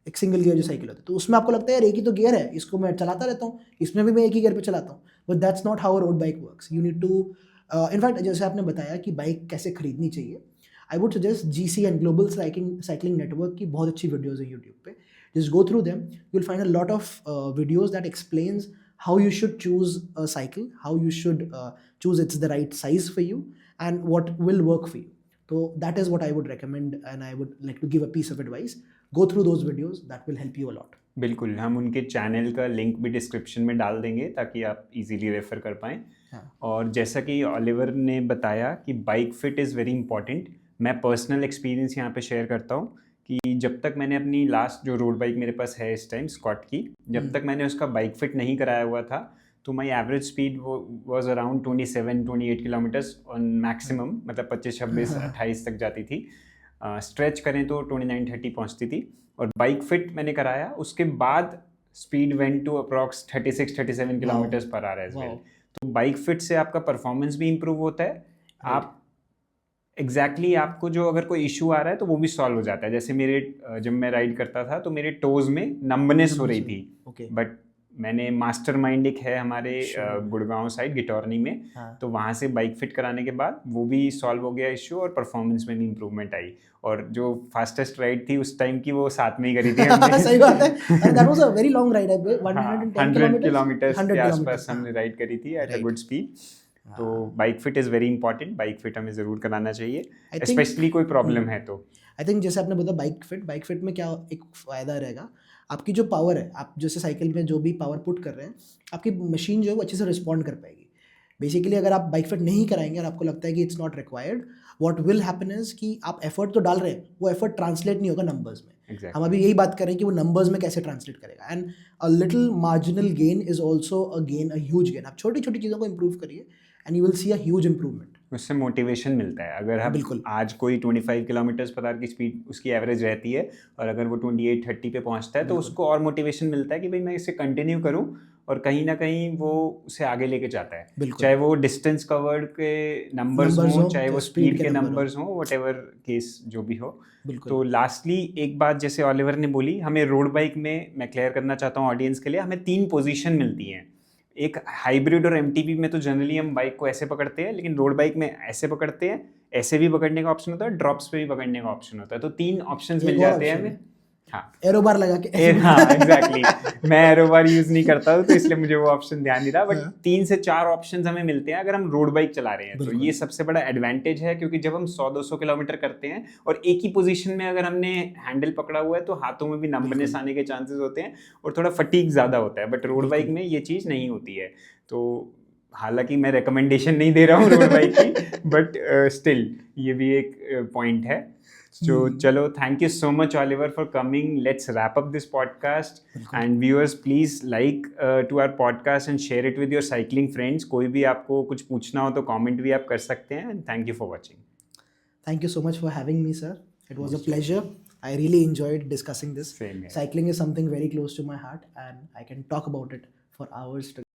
एक सिंगल गियर जो साइकिल होती है. तो उसमें आपको लगता है यार एक ही तो गियर है, इसको मैं चलाता रहता हूँ, इसमें भी मैं एक ही गियर पे चलाता हूँ. But that's not how road bike works. You need to in fact जैसे आपने बताया कि बाइक कैसे खरीदनी चाहिए, I would suggest GC and global cycling network की बहुत अच्छी वीडियोज़ है यूट्यूब पे. Just go through them, you will find a lot of videos that explains how you should choose a cycle, how you should choose it's the right size for you and what will work for you. So that is what I would recommend and I would like to give a piece of advice. Go through those videos, that will help you a lot. बिल्कुल, हम उनके channel का link भी description में डाल देंगे ताकि आप इजीली रेफर कर पाएँ. हाँ. और जैसा कि ऑलिवर ने बताया कि bike fit is very important, मैं पर्सनल एक्सपीरियंस यहाँ पे शेयर करता हूँ कि जब तक मैंने अपनी लास्ट जो रोड बाइक मेरे पास है इस टाइम स्कॉट की, जब तक मैंने उसका बाइक फिट नहीं कराया हुआ था तो माई average speed was around 27-28 kilometres on maximum, मतलब 25-26-28 तक जाती थी. स्ट्रेच करें तो 29-30 पहुँचती थी. और बाइक फिट मैंने कराया उसके बाद speed went to approx 36-37 kilometres per hour as well. तो बाइक फिट से आपका परफॉर्मेंस भी इम्प्रूव होता है. आप एग्जैक्टली आपको जो अगर कोई इशू आ रहा है तो वो भी सॉल्व हो जाता है. जैसे मेरे जब मैं राइड करता था तो मेरे टोज में नंबनेस हो रही थी, बट मैंने मास्टरमाइंड एक है हमारे गुड़गांव साइड गिटौरनी में, तो वहाँ से बाइक फिट कराने के बाद वो भी सॉल्व हो गया इशू और परफॉर्मेंस में भी इम्प्रूवमेंट आई. और जो फास्टेस्ट राइड थी उस टाइम की वो साथ में ही करी थी हमने. सही बात है. That was a very long ride. 100 kilometres के आसपास हमने राइड करी थी एट अ गुड स्पीड. तो bike fit is very important. Bike fit हमें ज़रूर कराना चाहिए, स्पेशली कोई प्रॉब्लम है तो. आई थिंक जैसे आपने बताया बाइक फिट में क्या एक फ़ायदा रहेगा, आपकी जो पावर है, आप जैसे साइकिल में जो भी पावर पुट कर रहे हैं, आपकी मशीन जो है वो अच्छे से रिस्पॉन्ड कर पाएगी. बेसिकली अगर आप बाइक फिट नहीं कराएंगे और आपको लगता है कि it's not required, what will happen is कि आप एफर्ट तो डाल रहे हैं, वो एफर्ट ट्रांसलेट नहीं होगा नंबर्स में. Exactly. हम अभी यही बात कर रहे हैं कि वो नंबर्स में कैसे ट्रांसलेट करेगा. And a little marginal gain is also a gain, a huge gain. आप छोटी छोटी चीज़ों को इंप्रूव करिए and you will C a huge improvement. उससे मोटिवेशन मिलता है. अगर हम बिल्कुल आज कोई 25 किलोमीटर्स पर आवर की स्पीड उसकी एवरेज रहती है और अगर वो 28-30 पे पहुंचता है तो उसको और मोटिवेशन मिलता है कि भाई मैं इसे कंटिन्यू करूं, और कहीं ना कहीं वो उसे आगे लेके जाता है. चाहे वो डिस्टेंस कवर्ड के नंबर्स हो, चाहे वो स्पीड के नंबर्स हो, वट एवर केस जो भी हो. तो लास्टली एक बात जैसे ऑलिवर ने बोली, हमें रोड बाइक में, मैं क्लियर करना चाहता हूँ ऑडियंस के लिए, हमें 3 पोजीशन मिलती हैं. एक हाइब्रिड और MTB में तो जनरली हम बाइक को ऐसे पकड़ते हैं, लेकिन रोड बाइक में ऐसे पकड़ते हैं, ऐसे भी पकड़ने का ऑप्शन होता है, ड्रॉप्स पे भी पकड़ने का ऑप्शन होता है. तो 3 ऑप्शंस मिल जाते हैं हमें. हाँ, एरो बार लगा के. हाँ एग्जैक्टली. मैं एरो बार यूज नहीं करता हूँ तो इसलिए मुझे वो ऑप्शन ध्यान नहीं रहा, बट 3 से 4 ऑप्शंस हमें मिलते हैं अगर हम रोड बाइक चला रहे हैं. तो ये सबसे बड़ा एडवांटेज है, क्योंकि जब हम 100-200 किलोमीटर करते हैं और एक ही पोजीशन में अगर हमने हैंडल पकड़ा हुआ है तो हाथों में भी नंबनेस आने के चांसेस होते हैं और थोड़ा फटीग ज़्यादा होता है. बट रोड बाइक में ये चीज़ नहीं होती है. तो हालांकि मैं रिकमेंडेशन नहीं दे रहा हूँ रोड बाइक की, बट स्टिल ये भी एक पॉइंट है. So, chalo, thank you so much, Oliver, for coming. Let's wrap up this podcast. And viewers, please like to our podcast and share it with your cycling friends. कोई भी आपको कुछ पूछना हो तो comment भी आप कर सकते हैं. And thank you for watching. Thank you so much for having me, sir. It was a pleasure. I really enjoyed discussing this. Same here. Cycling is something very close to my heart, and I can talk about it for hours.